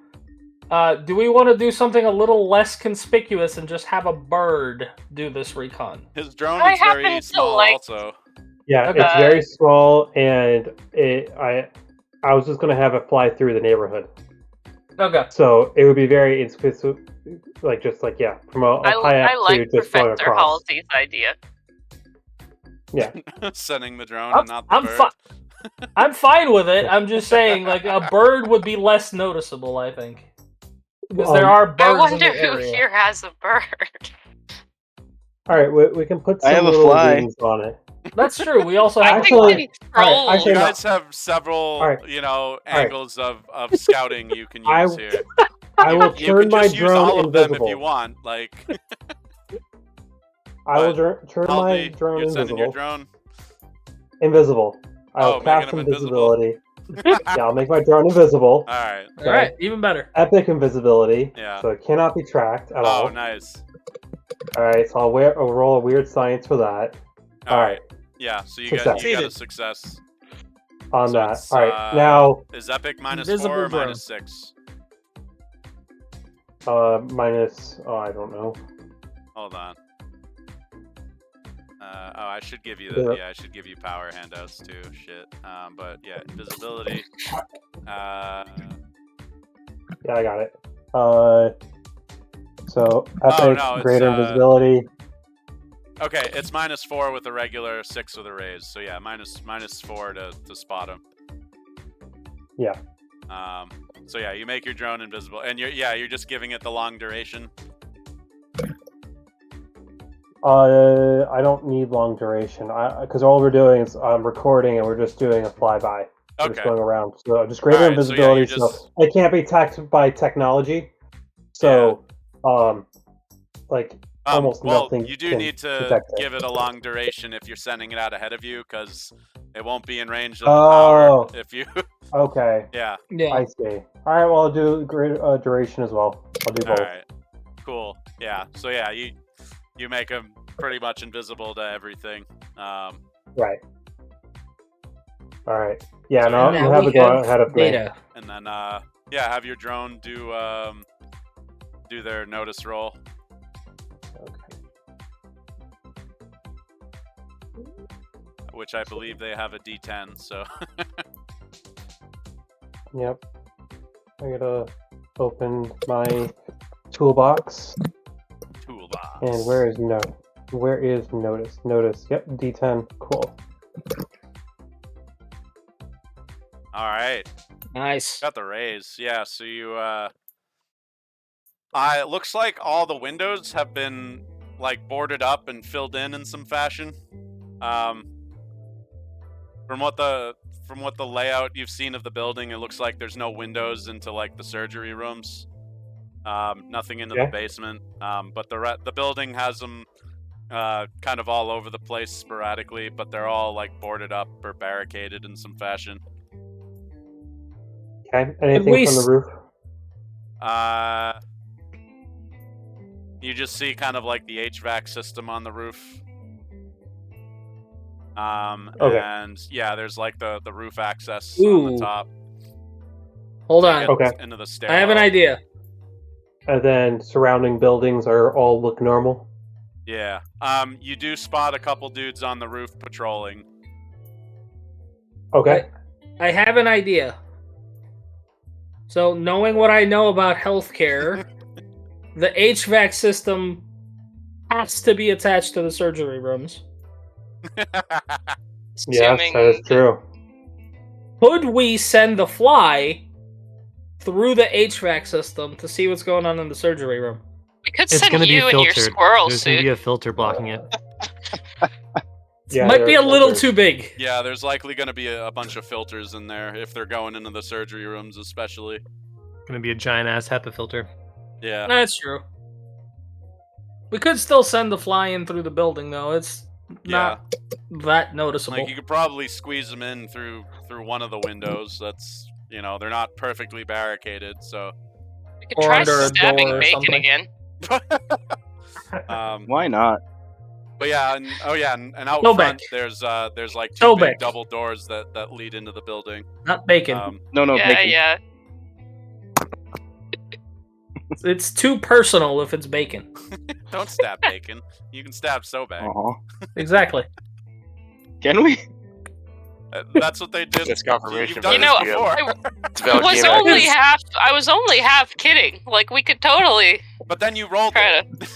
Do we want to do something a little less conspicuous and just have a bird do this recon? His drone is very small, also. Yeah, Okay. It's very small, and I was just gonna have it fly through the neighborhood. Okay. So it would be very inconspicuous, from a high up I like to just going Professor across. Halsey's idea. Yeah. Sending the drone and not the I'm bird. I'm fine with it. I'm just saying, like, a bird would be less noticeable, I think. Because there are birds I in wonder the who area. here has a bird. All right, we can put some I have a little fly. wings on it. That's true. We also I have think Actually- we can troll. actually, You no. guys have several, Alright. angles of scouting you can I- use here. I will You turn can my just use drone all of them invisible. if you want. Like, I will turn my Halsey, drone you're sending your invisible. drone. Invisible. I'll making cast him invisible. invisibility. Yeah, I'll make my drone invisible. All right. All right, even better. Epic invisibility. Yeah. So it cannot be tracked at all. Oh, nice. All right, so I'll roll a weird science for that. All All right. Yeah. So you Success. got a success. On So that. it's, All right, now is epic -4 Invisible or drone. -6? minus. Oh, I don't know. Hold on. I should give you I should give you power handouts too. Shit. But yeah, invisibility. Yeah, I got it. So epic, no, it's, greater invisibility. Okay, it's -4 with a regular, 6 with a raise. So yeah, -4 to spot him. Yeah. So yeah, you make your drone invisible, and you're just giving it the long duration. I don't need long duration. Because all we're doing is recording, and we're just doing a flyby. We're just Okay. going around. So just greater Alright, so yeah, invisibility. you're So it can't be tacked by technology. So, almost well, nothing. you do can need to detect it. give it a long duration if you're sending it out ahead of you, because it won't be in range of the power if you. Okay. Yeah. Yeah. I see. All right. Well, I'll do greater duration as well. I'll do All both. right. Cool. Yeah. So yeah, you make them pretty much invisible to everything. Right. All right. Yeah. So No, now you have to go ahead of me. data. And then have your drone do their notice roll. Okay. Which I believe they have a D10. So. Yep. I gotta open my toolbox. Toolbox. And where is notice? Notice. Yep. D10. Cool. All right. Nice. Got the raise. Yeah, so you it looks like all the windows have been like boarded up and filled in some fashion. From what the layout you've seen of the building, it looks like there's no windows into like the surgery rooms. Nothing into the basement. But the building has them kind of all over the place sporadically, but they're all like boarded up or barricaded in some fashion. Okay. Anything from the roof? You just see kind of like the HVAC system on the roof. And yeah, there's like the roof access on the top. Hold on. Okay. Into the stairwell. I have an idea. And then surrounding buildings all look normal? Yeah. You do spot a couple dudes on the roof patrolling. Okay. I have an idea. So, knowing what I know about healthcare, the HVAC system has to be attached to the surgery rooms. Yes, that is true. Could we send the fly through the HVAC system to see what's going on in the surgery room? We could It's send gonna be you in your filtered. squirrel There's gonna suit. be a filter blocking it. Yeah, Might be a little filters. too big. Yeah, there's likely going to be a bunch of filters in there if they're going into the surgery rooms, especially. Gonna be a giant ass HEPA filter. Yeah. That's true. We could still send the fly in through the building, though. It's not that noticeable. Like you could probably squeeze them in through one of the windows. That's they're not perfectly barricaded, so. We could try under a stabbing door or bacon something. again. Why not? But yeah, and out No front back. there's like No two big back. double doors that lead into the building. Not bacon. No, yeah, bacon. yeah. It's too personal if it's bacon. Don't stab bacon. You can stab so bad. Aw. Exactly. Can we? That's what they did. That's confirmation You've done You know, this before. It's a valid was game. only half. I was only half kidding. Like we could totally But then you rolled try it. to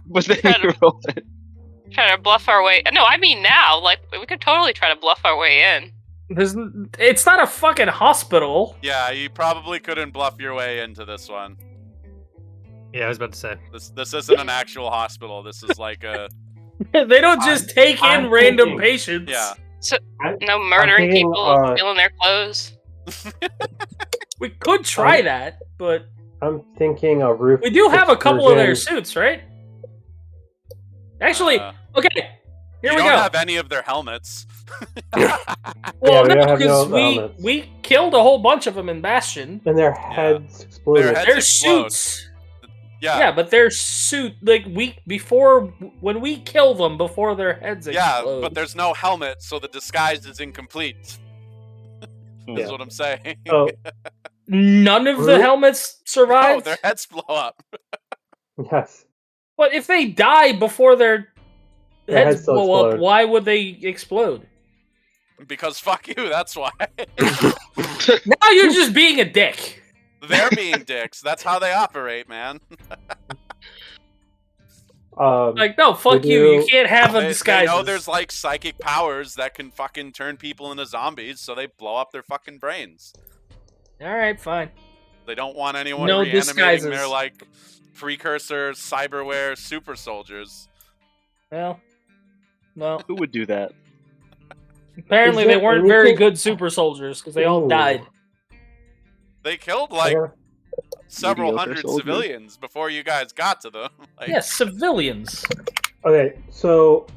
But then Try to- you rolled it. bluff our way. No, I mean now. Like we could totally try to bluff our way in. It's not a fucking hospital. Yeah, you probably couldn't bluff your way into this one. Yeah, I was about to say. This isn't an actual hospital. This is like a They don't just take in I'm random thinking- patients. yeah. No murdering thinking, people, stealing their clothes. We could try that, but I'm thinking a roof. we do have a couple of their excursion. suits, right? Actually, okay. Here you we don't go. have any of their helmets. Well, Yeah, we no, don't have because no helmets. we killed a whole bunch of them in Bastion. And their heads exploded. Their heads Their explode. suits. Yeah. Yeah, but their suit, like when we kill them before their heads Yeah, explode. but there's no helmet, so the disguise is incomplete. Yeah. Is what I'm saying. Oh, None of the Really? helmets No, survived. their heads blow up. yes. But if they die before their Their heads heads still blow up, explode. why would they explode? Because fuck you, that's why. Now you're just being a dick. They're being dicks. That's how they operate, man. Like, no, fuck We you. You do- can't have a They disguise. know there's like psychic powers that can fucking turn people into zombies, so they blow up their fucking brains. All right, fine. They don't want anyone No reanimating disguises. their like precursor cyberware super soldiers. Well, no. Who would do that? Apparently, Is they there weren't very anything- good super soldiers because they all Ooh. died. They killed like several Mediocre hundred soldiers. civilians before you guys got to them. Like, Yes, civilians. Okay, so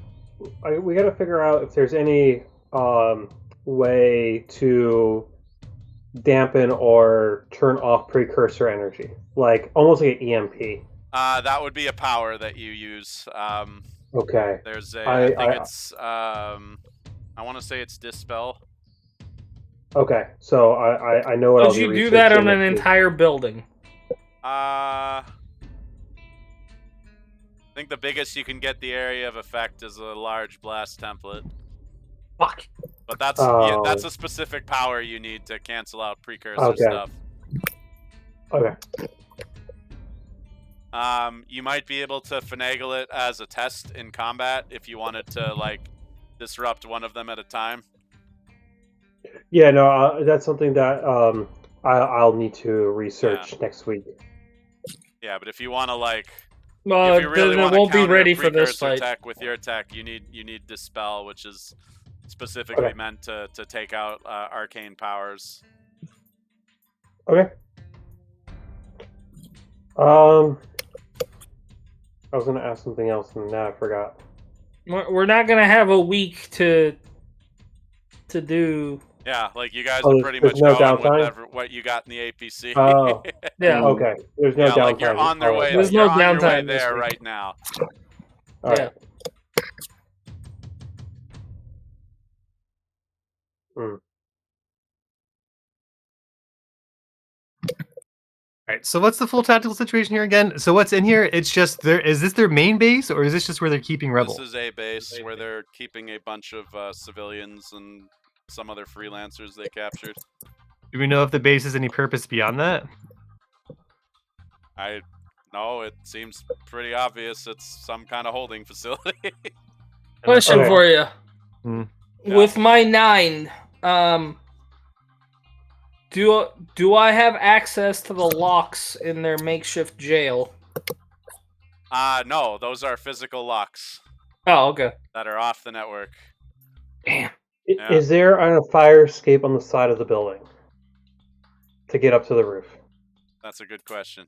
we got to figure out if there's any way to dampen or turn off precursor energy, like almost like an EMP. that would be a power that you use. Okay. There's I think it's I want to say it's dispel. Okay, so I know what I'll Would be you do that on researching an next week. entire building? I think the biggest you can get the area of effect is a large blast template. Fuck. But that's Oh. that's a specific power you need to cancel out precursor Okay. stuff. Okay. You might be able to finagle it as a test in combat if you wanted to like disrupt one of them at a time. Yeah, no, that's something that I'll need to research next week. Yeah, but if you want to like, Well, if you really then it want to won't be counter ready for this precursor fight. tech with your tech, you need dispel, which is specifically meant to take out arcane powers. Okay. I was going to ask something else, and now I forgot. We're not going to have a week to do. Yeah, like you guys are pretty much no going downtime? with what you got in the APC. Oh, Yeah. okay. There's no downtime. Like you're on their way. There's You're no on your way downtime this there week. right now. All Yeah. right. All right, so what's the full tactical situation here again? So what's in here? It's just is this their main base, or is this just where they're keeping rebels? This is a base where they're keeping a bunch of civilians and some other freelancers they captured. Do we know if the base has any purpose beyond that? No, it seems pretty obvious. It's some kind of holding facility. Question Okay. for you. Yeah. With my 9, do I have access to the locks in their makeshift jail? No, those are physical locks Oh, okay. that are off the network. Damn. Yeah. Is there a fire escape on the side of the building to get up to the roof? That's a good question.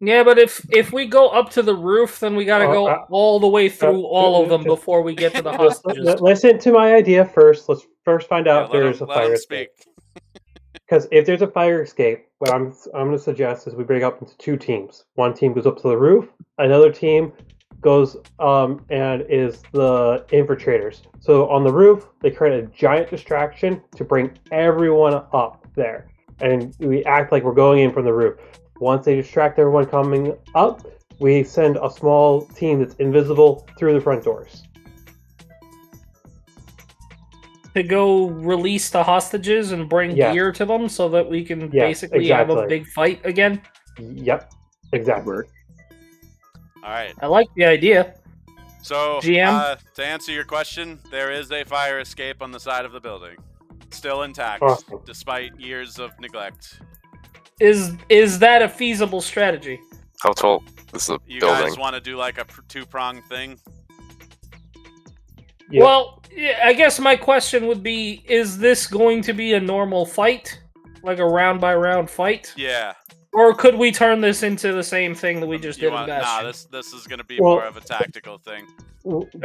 Yeah, but if we go up to the roof, then we gotta go all the way through all of them just- before we get to the hostages. Listen to my idea first. Let's first find out if let there's him a fire speak. escape. Because if there's a fire escape, what I'm going to suggest is we break up into 2 teams. One team goes up to the roof. Another team goes and is the infiltrators. So on the roof, they create a giant distraction to bring everyone up there, and we act like we're going in from the roof. Once they distract everyone coming up, we send a small team that's invisible through the front doors. To go release the hostages and bring Yes. gear to them so that we can Yes, basically have a exactly. big fight again. Yep, exactly. All right. I like the idea. So, GM? To answer your question, there is a fire escape on the side of the building. Still intact, Awesome. despite years of neglect. Is that a feasible strategy? How tall is the You building? guys want to do like a two-pronged thing? Yep. Well, yeah, I guess my question would be, is this going to be a normal fight? Like a round-by-round fight? Yeah. Or could we turn this into the same thing that we just did in Bastion? This is going to be Well- more of a tactical thing.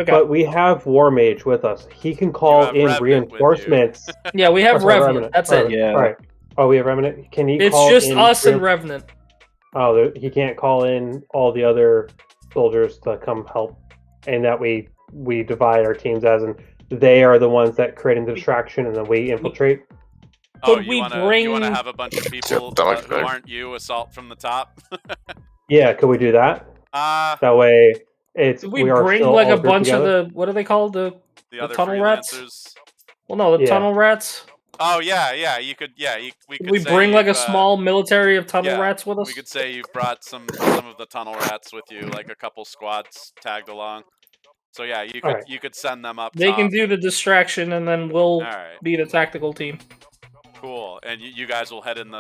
But we have War Mage with us. He can call have in Revenant with reinforcements. Yeah, we have Oh, sorry, Revenant. That's it. Yeah. All right. Oh, we have Revenant. Can he It's call just in us and Revenant. Oh, he can't call in all the other soldiers to come help, and that we divide our teams as, and they are the ones that create a distraction, and then we infiltrate. Oh, Could you we want bring- to have a bunch of people that might be who better. aren't you assault from the top? Yeah, could we do that? Uh, That way, Could we are bring still like all a grouped bunch together. of the what are they called? the The other tunnel rats? freelancers. Well, no, the Yeah. tunnel rats. Oh yeah, you could. Yeah, we could. We say bring like a you've, small military of tunnel yeah, rats with us. We could say you've brought some of the tunnel rats with you, like a couple squads tagged along. So yeah, Alright. you could send them up. They can top. do the distraction, and then we'll Alright, be the tactical team. cool. And you guys will head in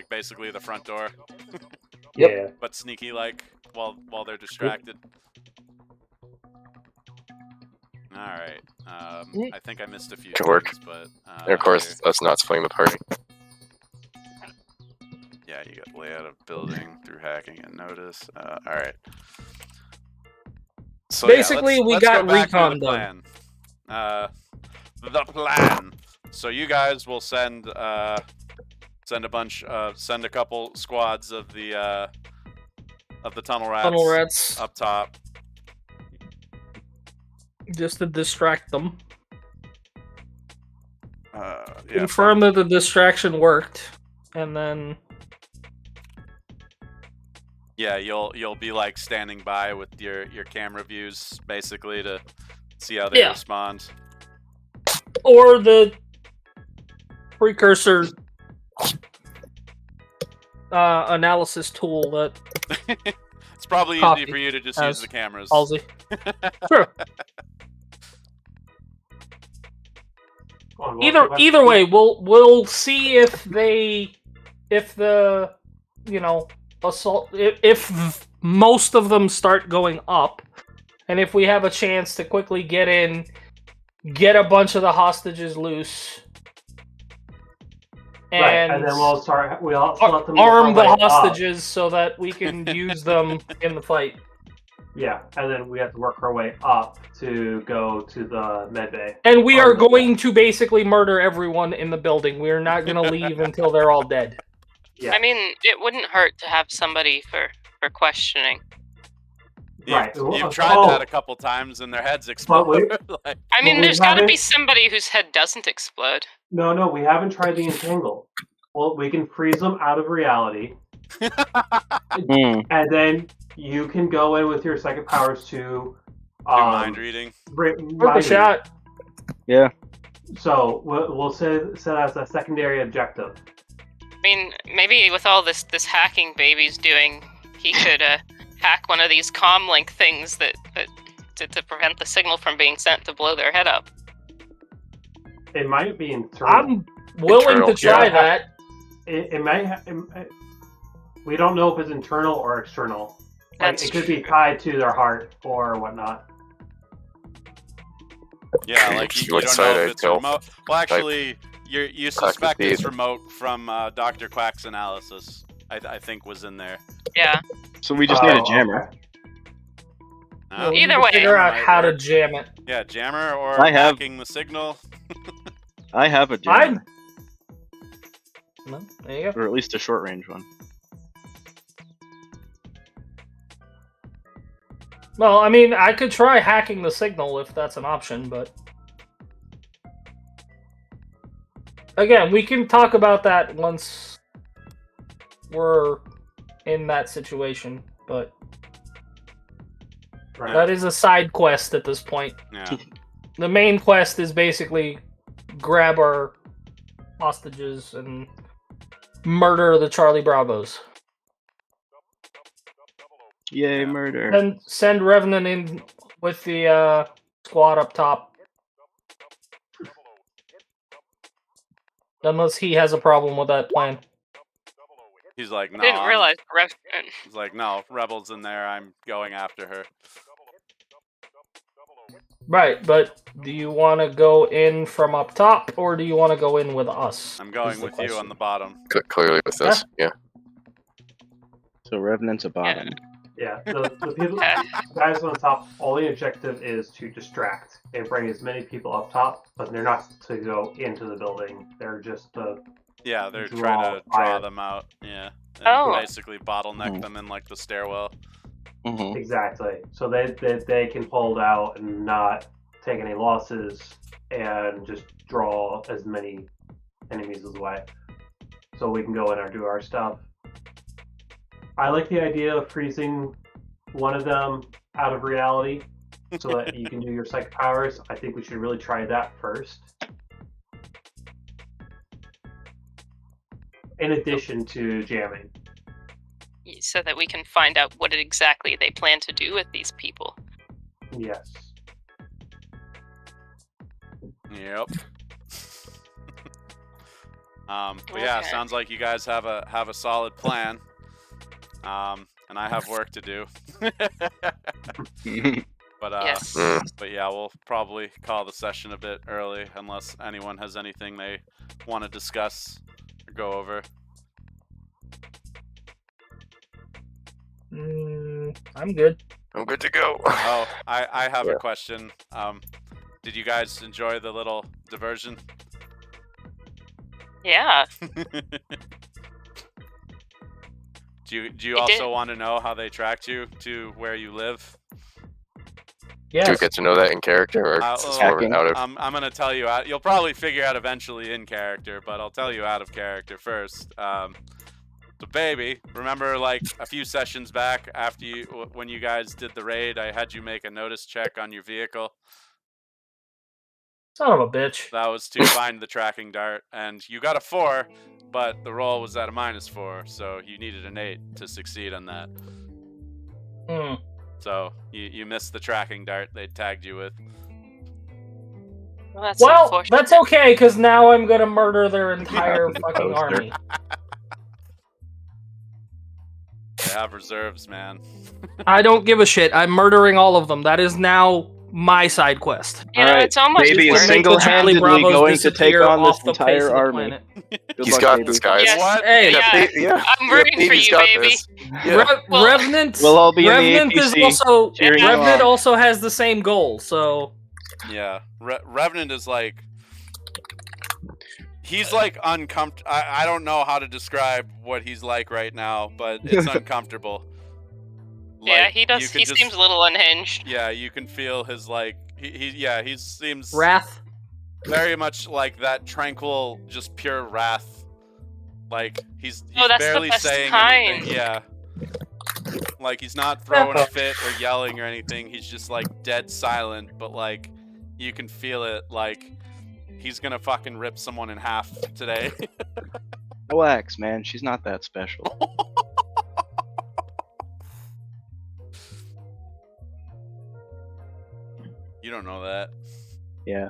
basically the front door, Yep. Yeah. but sneaky while they're distracted. All right. I think I missed a few Could work. things, but And of course, us not splitting the party. yeah, you got layout of building through hacking and notice. All right. So Basically, we let's got go back recon to the done. plan. The plan. So you guys will send a couple squads of the tunnel rats, Tunnel rats, up top. just to distract them. Yeah, Confirm that the distraction worked, and then yeah, you'll be like standing by with your camera views basically to see how they Yeah. respond. or the precursor analysis tool that It's probably Copy. easy for you to just As use the cameras. Halsey. Sure. Either way, we'll see if the assault if most of them start going up, and if we have a chance to quickly get in get a bunch of the hostages loose. And then we'll start. We also let them arm the work our way hostages up. so that we can use them in the fight. Yeah, and then we have to work our way up to go to the medbay. And we are going to basically murder everyone in the building. We are not going to leave until they're all dead. Yeah. I mean, it wouldn't hurt to have somebody for questioning. Right. You've tried that a couple times and their heads explode. I mean, there's got to be somebody whose head doesn't explode. No, we haven't tried the entangle. Well, we can freeze them out of reality. And then you can go in with your psychic powers to... mind reading. Worth a shot. Yeah. So, we'll set as a secondary objective. I mean, maybe with all this hacking baby's doing, he could hack one of these comlink things that to prevent the signal from being sent to blow their head up. It might be internal. I'm willing to try that. It might. We don't know if it's internal or external. That's it could be tied to their heart or whatnot. Yeah, like you don't know if it's remote. Well, actually, you suspect it's remote from Dr. Quack's analysis. I think was in there. Yeah. So we just need a jammer. Either way, figure out how to jam it. Yeah, jammer or hacking the signal. I have a jammer. Well, there you go. Or at least a short range one. Well, I mean, I could try hacking the signal if that's an option, but... Again, we can talk about that once we're in that situation, but... Right. That is a side quest at this point. Yeah. The main quest is basically grab our hostages and murder the Charlie Bravos. Yay, murder. And send Revenant in with the squad up top. Unless he has a problem with that plan. He's like, no. I didn't realize Revenant. He's like, no, Rebel's in there. I'm going after her. Right, but do you want to go in from up top, or do you want to go in with us? I'm going with you on the bottom. Clearly with us, yeah. So Revenant's a bottom. Yeah, the people, guys on the top, all the objective is to distract and bring as many people up top, but they're not to go into the building. They're just to they're trying to draw them out. Yeah, and basically bottleneck them in like the stairwell. Mm-hmm. Exactly. So they can hold out and not take any losses and just draw as many enemies away. So we can go in and do our stuff. I like the idea of freezing one of them out of reality so that you can do your psychic powers. I think we should really try that first. In addition to jamming. So that we can find out what exactly they plan to do with these people. Yes. Yep. But yeah, sounds like you guys have a solid plan. And I have work to do. But yes. But yeah, we'll probably call the session a bit early unless anyone has anything they want to discuss or go over. I'm good. I'm good to go. Oh, I have a question. Did you guys enjoy the little diversion? Yeah. Do you also want to know how they tracked you to where you live? Yes. Do we get to know that in character, or out of? I'm gonna tell you. You'll probably figure out eventually in character, but I'll tell you out of character first. So, baby, remember like a few sessions back after when you guys did the raid, I had you make a notice check on your vehicle. Son of a bitch. That was to find the tracking dart, and you got a 4, but the roll was at a -4, so you needed an 8 to succeed on that. So you missed the tracking dart they tagged you with. Well, that's okay, because now I'm gonna murder their entire fucking army. They have reserves, man. I don't give a shit. I'm murdering all of them. That is now my side quest. You know, it's almost Baby is worth it. single-handedly Charlie Bravos going to take disappear on this off the face entire of the army. planet. Good He's luck, got baby. this, guys. Yes. What? Hey, Yeah. I'm rooting for you, baby. Well, Revenant. We'll all be in the Revenant is APC also cheering you Revenant on. also has the same goal. So Yeah, Revenant is like, he's like uncomfortable. I don't know how to describe what he's like right now, but it's uncomfortable. yeah, Like, he does. you can He just- seems a little unhinged. Yeah, you can feel his like. He seems wrath. very much like that tranquil, just pure wrath. Like he's Oh, that's the barely best saying kind. anything. Yeah. Like he's not throwing a fit or yelling or anything. He's just like dead silent, but like you can feel it. Like he's gonna fucking rip someone in half today. Relax, man. She's not that special. You don't know that. Yeah.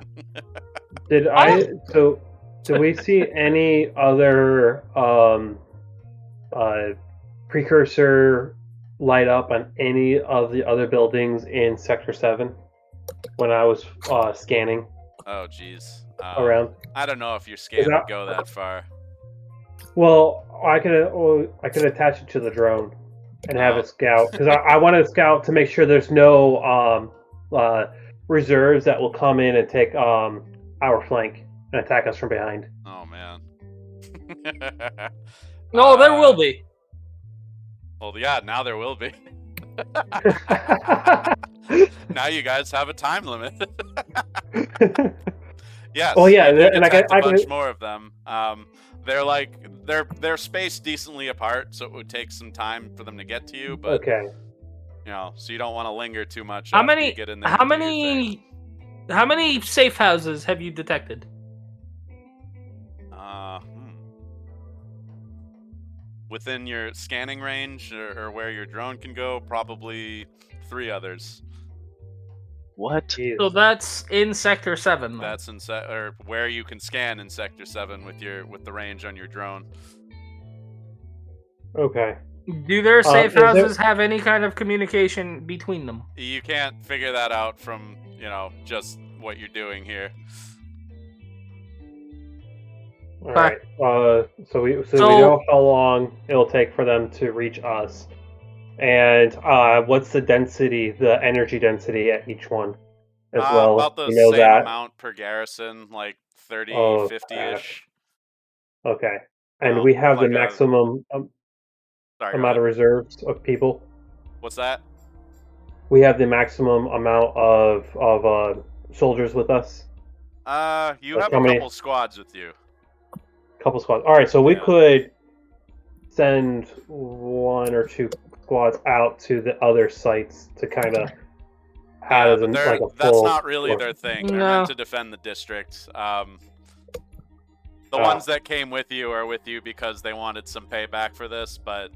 Did we see any other precursor light up on any of the other buildings in Sector 7 when I was scanning Oh jeez. around? I don't know if your scan that- would go that far. Well, I could attach it to the drone and have it scout because I want to scout to make sure there's no reserves that will come in and take our flank and attack us from behind. Oh man. No, there will be. Well, yeah. Now there will be. Now you guys have a time limit. Yes. Oh, yeah, you did and I detect can- a bunch more of them. They're spaced decently apart, so it would take some time for them to get to you. But Okay. you know, so you don't want to linger too much. How after many? You get in there How and do your thing. How many safe houses have you detected? Within your scanning range or where your drone can go, probably 3 others. What? Jeez. So that's in Sector 7. Then. That's in or where you can scan in Sector 7 with the range on your drone. Okay. Do their safe is there- houses have any kind of communication between them? You can't figure that out from, just what you're doing here. All right. So we know how long it'll take for them to reach us, and what's the density, the energy density at each one, as well. About the You know same that. amount per garrison, like 30, Oh, 50-ish. Okay. And Well, we have like the maximum Sorry, go amount of ahead. reserves of people. What's that? We have the maximum amount of soldiers with us. You Like have how a many- couple squads with you. Couple squads. All right, so we Yeah. could send 1 or 2 squads out to the other sites to kind of have Yeah, as but like a that's full. not really their thing. They're No. meant to defend the district. The Oh. ones that came with you are with you because they wanted some payback for this, but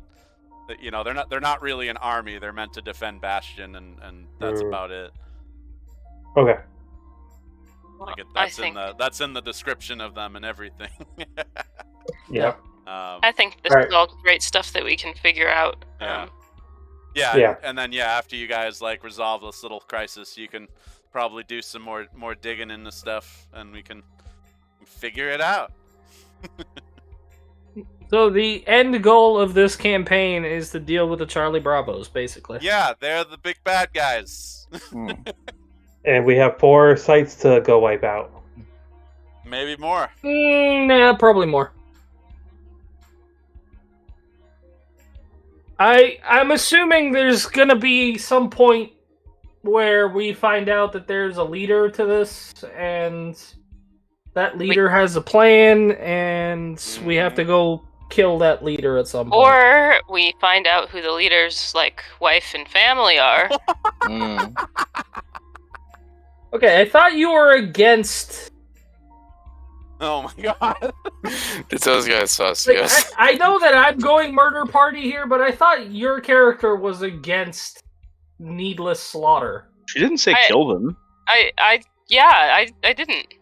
they're not really an army. They're meant to defend Bastion, and that's about it. Okay. Like I that's think that's in the description of them and everything. Yeah. I think this Alright. is all great stuff that we can figure out. Yeah. Yeah. And then after you guys like resolve this little crisis, you can probably do some more digging into stuff, and we can figure it out. So the end goal of this campaign is to deal with the Charlie Bravos, basically. Yeah, they're the big bad guys. Hmm. And we have 4 sites to go wipe out. Maybe more. Nah, probably more. I'm assuming there's gonna be some point where we find out that there's a leader to this, and that leader has a plan, and we have to go kill that leader at some point. Or we find out who the leader's wife and family are. Mm. Okay, I thought you were against. Oh my god. It's those guys sus, Like, yes. I know that I'm going murder party here, but I thought your character was against needless slaughter. She didn't say kill them. I didn't.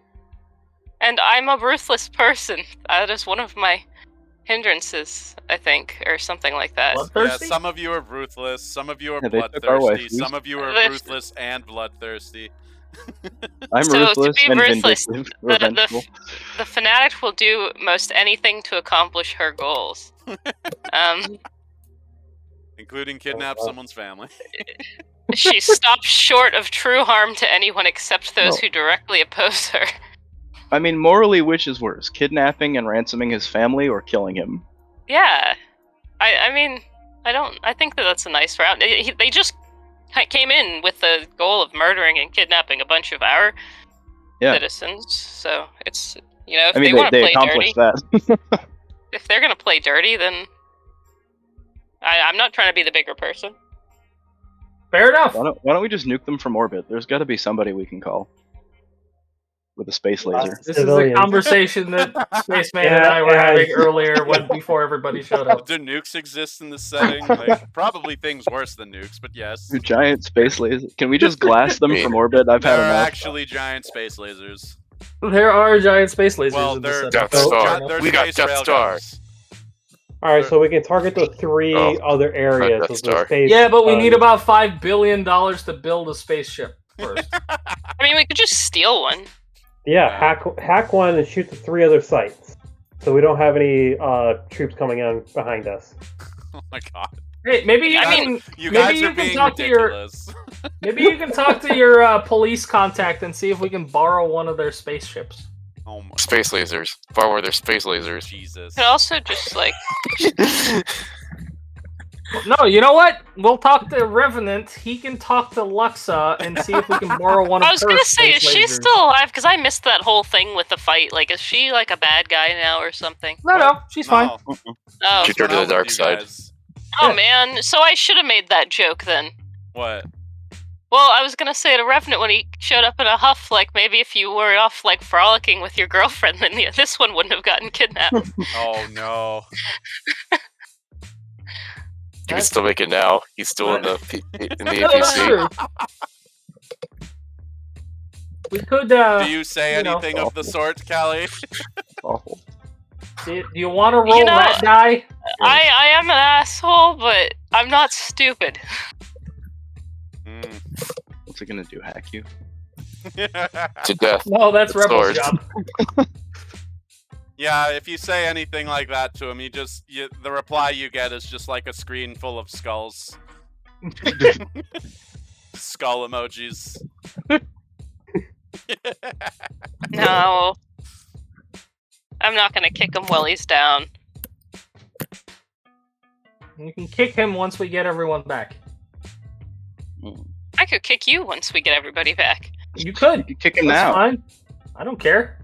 And I'm a ruthless person. That is one of my hindrances, I think, or something like that. Yeah, Bloodthirsty? some of you are ruthless, some of you are Yeah, they took our bloodthirsty, waifus. some of you are The- ruthless and bloodthirsty. I'm So, to ruthless be and ruthless, vindictive, the revengeful. the fanatic will do most anything to accomplish her goals. Including kidnap someone's family. She stops short of true harm to anyone except those Well- who directly oppose her. I mean, morally, which is worse, kidnapping and ransoming his family, or killing him? Yeah, I mean, I think that's a nice route. They just came in with the goal of murdering and kidnapping a bunch of our citizens, so it's, if I mean, they want to they play dirty, accomplished that. if they're gonna play dirty, then I'm not trying to be the bigger person. Fair enough. Why don't we just nuke them from orbit? There's got to be somebody we can call with a space laser. This Civilians. is a conversation that Spaceman Yeah, and I were yeah. having earlier before everybody showed up. Do nukes exist in this setting? Like, probably things worse than nukes, but yes. Giant space lasers. Can we just glass them from orbit? I've had There are enough. actually giant space lasers. There are giant space lasers Well, in this they're setup. Death So- Star. they're We got space Death Star. railguns. Alright, so we can target the three other areas Death of Star. the space. Yeah, but we need about $5 billion to build a spaceship first. I mean, we could just steal one. Yeah, hack one and shoot the three other sites. So we don't have any troops coming in behind us. Oh my god. Hey, maybe you I can. mean, You Maybe guys you are can being talk to your- ridiculous. Maybe you can talk to your police contact and see if we can borrow one of their spaceships. Oh my Space lasers. Far more, they're space lasers. Jesus. Could also just No, you know what? We'll talk to Revenant. He can talk to Luxa and see if we can borrow one of I was her gonna say, is space she lasers. still alive? Because I missed that whole thing with the fight. Like, is she like a bad guy now or something? No, she's fine. No, Oh, Shoot her to the what's wrong dark with you side. guys? oh man. So I should have made that joke then. What? Well, I was gonna say to Revenant when he showed up in a huff, like maybe if you were off like frolicking with your girlfriend, then this one wouldn't have gotten kidnapped. Oh no. You can still make it now. He's still in the That's APC. true. We could. Do you say you know. anything of the sort, Callie? Awful. Do you want to roll You know- that die? I am an asshole, but I'm not stupid. Mm. What's it gonna do? Hack you? To death. No, that's With Rebel's swords. job. Yeah, if you say anything like that to him, the reply you get is just like a screen full of skulls. Skull emojis. No. I'm not gonna kick him while he's down. You can kick him once we get everyone back. I could kick you once we get everybody back. You could. You kick him That's now. fine. I don't care.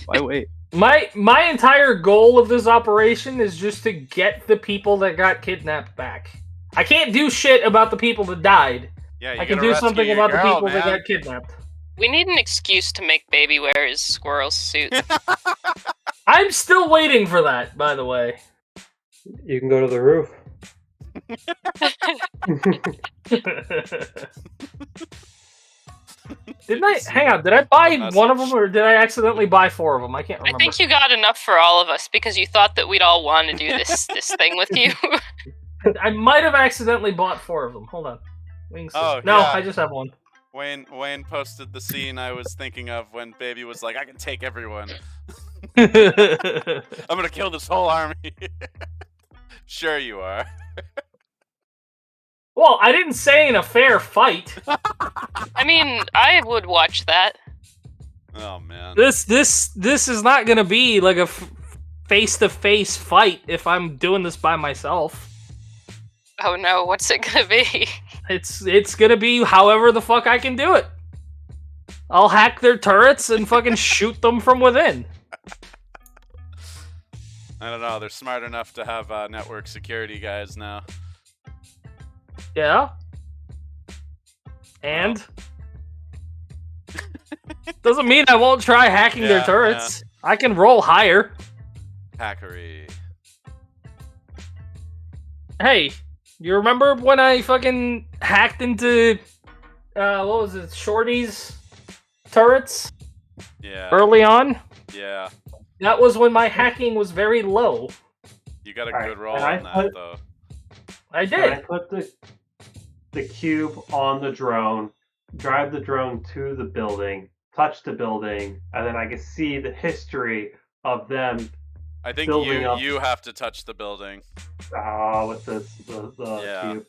Why wait? My entire goal of this operation is just to get the people that got kidnapped back. I can't do shit about the people that died. Yeah, you I can gotta do rescue something your about the girl, people that man. got kidnapped. We need an excuse to make Baby wear his squirrel suit. I'm still waiting for that, by the way. You can go to the roof. Didn't I? Hang on. Did I buy one of them or did I accidentally buy 4 of them? I can't I remember. think you got enough for all of us because you thought that we'd all want to do this thing with you. I might have accidentally bought 4 of them. Hold on. Wings. Oh, no, yeah. I just have one. Wayne posted the scene I was thinking of when Baby was like, I can take everyone. Well, I'm gonna kill this whole army. Sure you are. I didn't say in a fair fight. I mean, I would watch that. Oh man. This is not gonna be like a face-to-face fight if I'm doing this by myself. Oh no, what's it gonna be? It's gonna be however the fuck I can do it. I'll hack their turrets and fucking shoot them from within. I don't know. They're smart enough to have network security guys now. Yeah. And doesn't mean I won't try hacking their Yeah, turrets. I can roll higher. Hackery. Hey, you remember when I fucking hacked into what was it, Shorty's turrets Yeah. early on? Yeah. That was when my hacking was very low. You got a Alright, good roll and on that, though. I And I did. put the cube on the drone, drive the drone to the building, touch the building, and then I can see the history of them I think building up. you have to touch the building. With the Yeah. cube.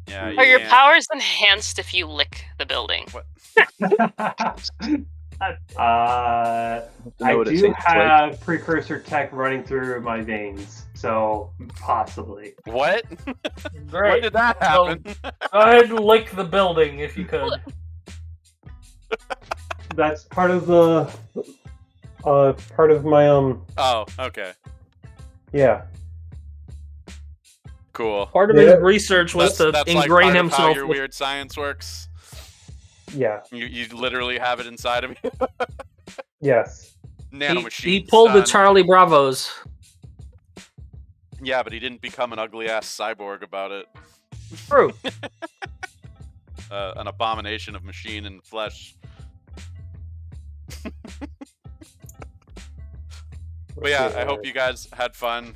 Yeah, you Are your can't. powers enhanced if you lick the building? What? I do have precursor tech running through my veins, so possibly. What? Great. When did that happen? Go ahead and lick the building if you could. That's part of the part of my Oh, okay. yeah. Cool. Part of his research was to that's ingrain like part of himself how your with... weird science works. Yeah. You literally have it inside of you. Yes. Nanomachines. He pulled the son. Charlie Bravos. Yeah, but he didn't become an ugly ass cyborg about it. True. An abomination of machine and flesh. But yeah, I hope you guys had fun.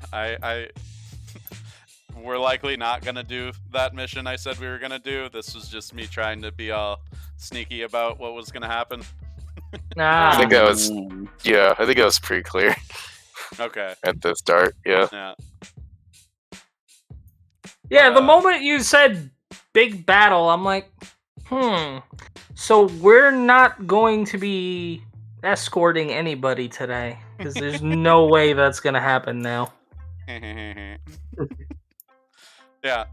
We're likely not gonna do that mission I said we were gonna do. This was just me trying to be all sneaky about what was gonna happen. Ah. I think that was, yeah, I think that was pretty clear Okay. at the start. Yeah. Yeah. Yeah, the moment you said big battle, I'm like, so we're not going to be escorting anybody today. Because there's no way that's going to happen now. Yeah.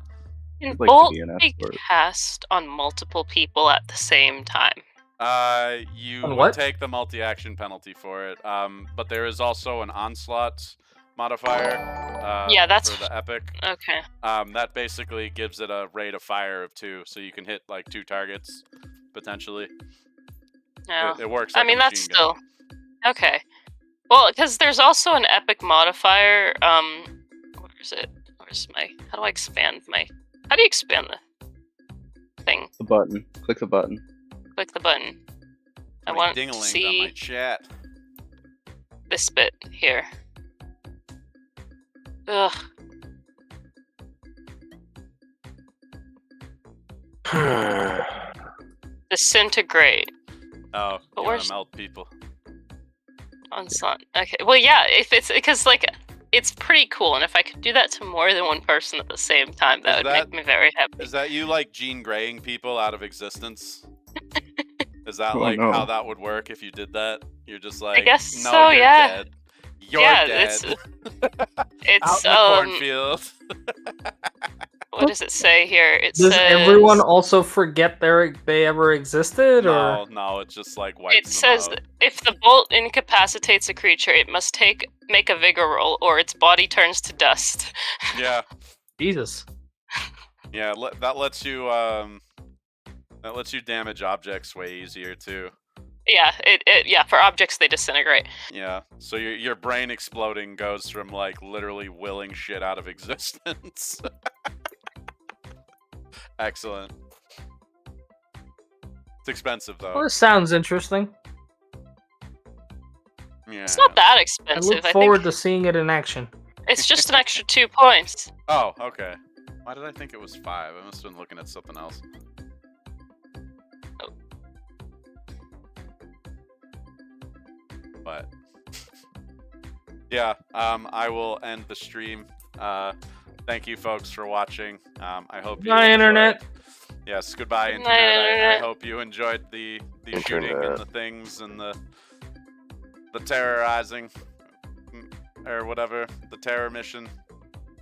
Can like Bolt to be an be escort. cast on multiple people at the same time? You On would what? take the multi-action penalty for it. But there is also an onslaught modifier. Yeah, that's- for the epic. Okay. That basically gives it a rate of fire of 2, so you can hit like 2 targets potentially. No. It works. I Like mean, a that's machine gun. still... Okay. Well, because there's also an epic modifier. Where is it? Where's my... How do I expand my... How do you expand the thing? The button. Click the button. Click the button. I How many want to ding-a-lings on see my chat. this bit here. Ugh. Disintegrate. Oh, But you want where's- to melt people. Onslaught. Okay. Well, yeah. If it's because like it's pretty cool, and if I could do that to more than one person at the same time, that would make me very happy. Is that you like Jean Greying people out of existence? Is that Oh, like no. how that would work if you did that? You're just like, guess no, so, you're yeah. dead. You're Yeah, dead. It's Out in the cornfield. what does it say here? It Does says everyone also forget they ever existed? Or No, it just like wipes it them says out. if the bolt incapacitates a creature, it must make a vigor roll, or its body turns to dust. Yeah, Jesus. yeah. That lets you damage objects way easier too. Yeah, yeah. For objects, they disintegrate. Yeah, so your brain exploding goes from like literally willing shit out of existence. Excellent. It's expensive though. Well, this sounds interesting. Yeah. It's not that I expensive. look I forward think to seeing it in action. it's just an extra 2 points. Oh, okay. Why did I think it was 5? I must have been looking at something else. Oh. But yeah, I will end the stream. Thank you, folks, for watching. I hope you Bye, enjoyed- Internet. Yes, goodbye, Good Internet. night, I Internet. hope you enjoyed the Internet. shooting and the things and the terrorizing or whatever, the terror mission,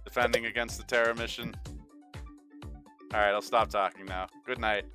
defending against the terror mission. All right, I'll stop talking now. Good night.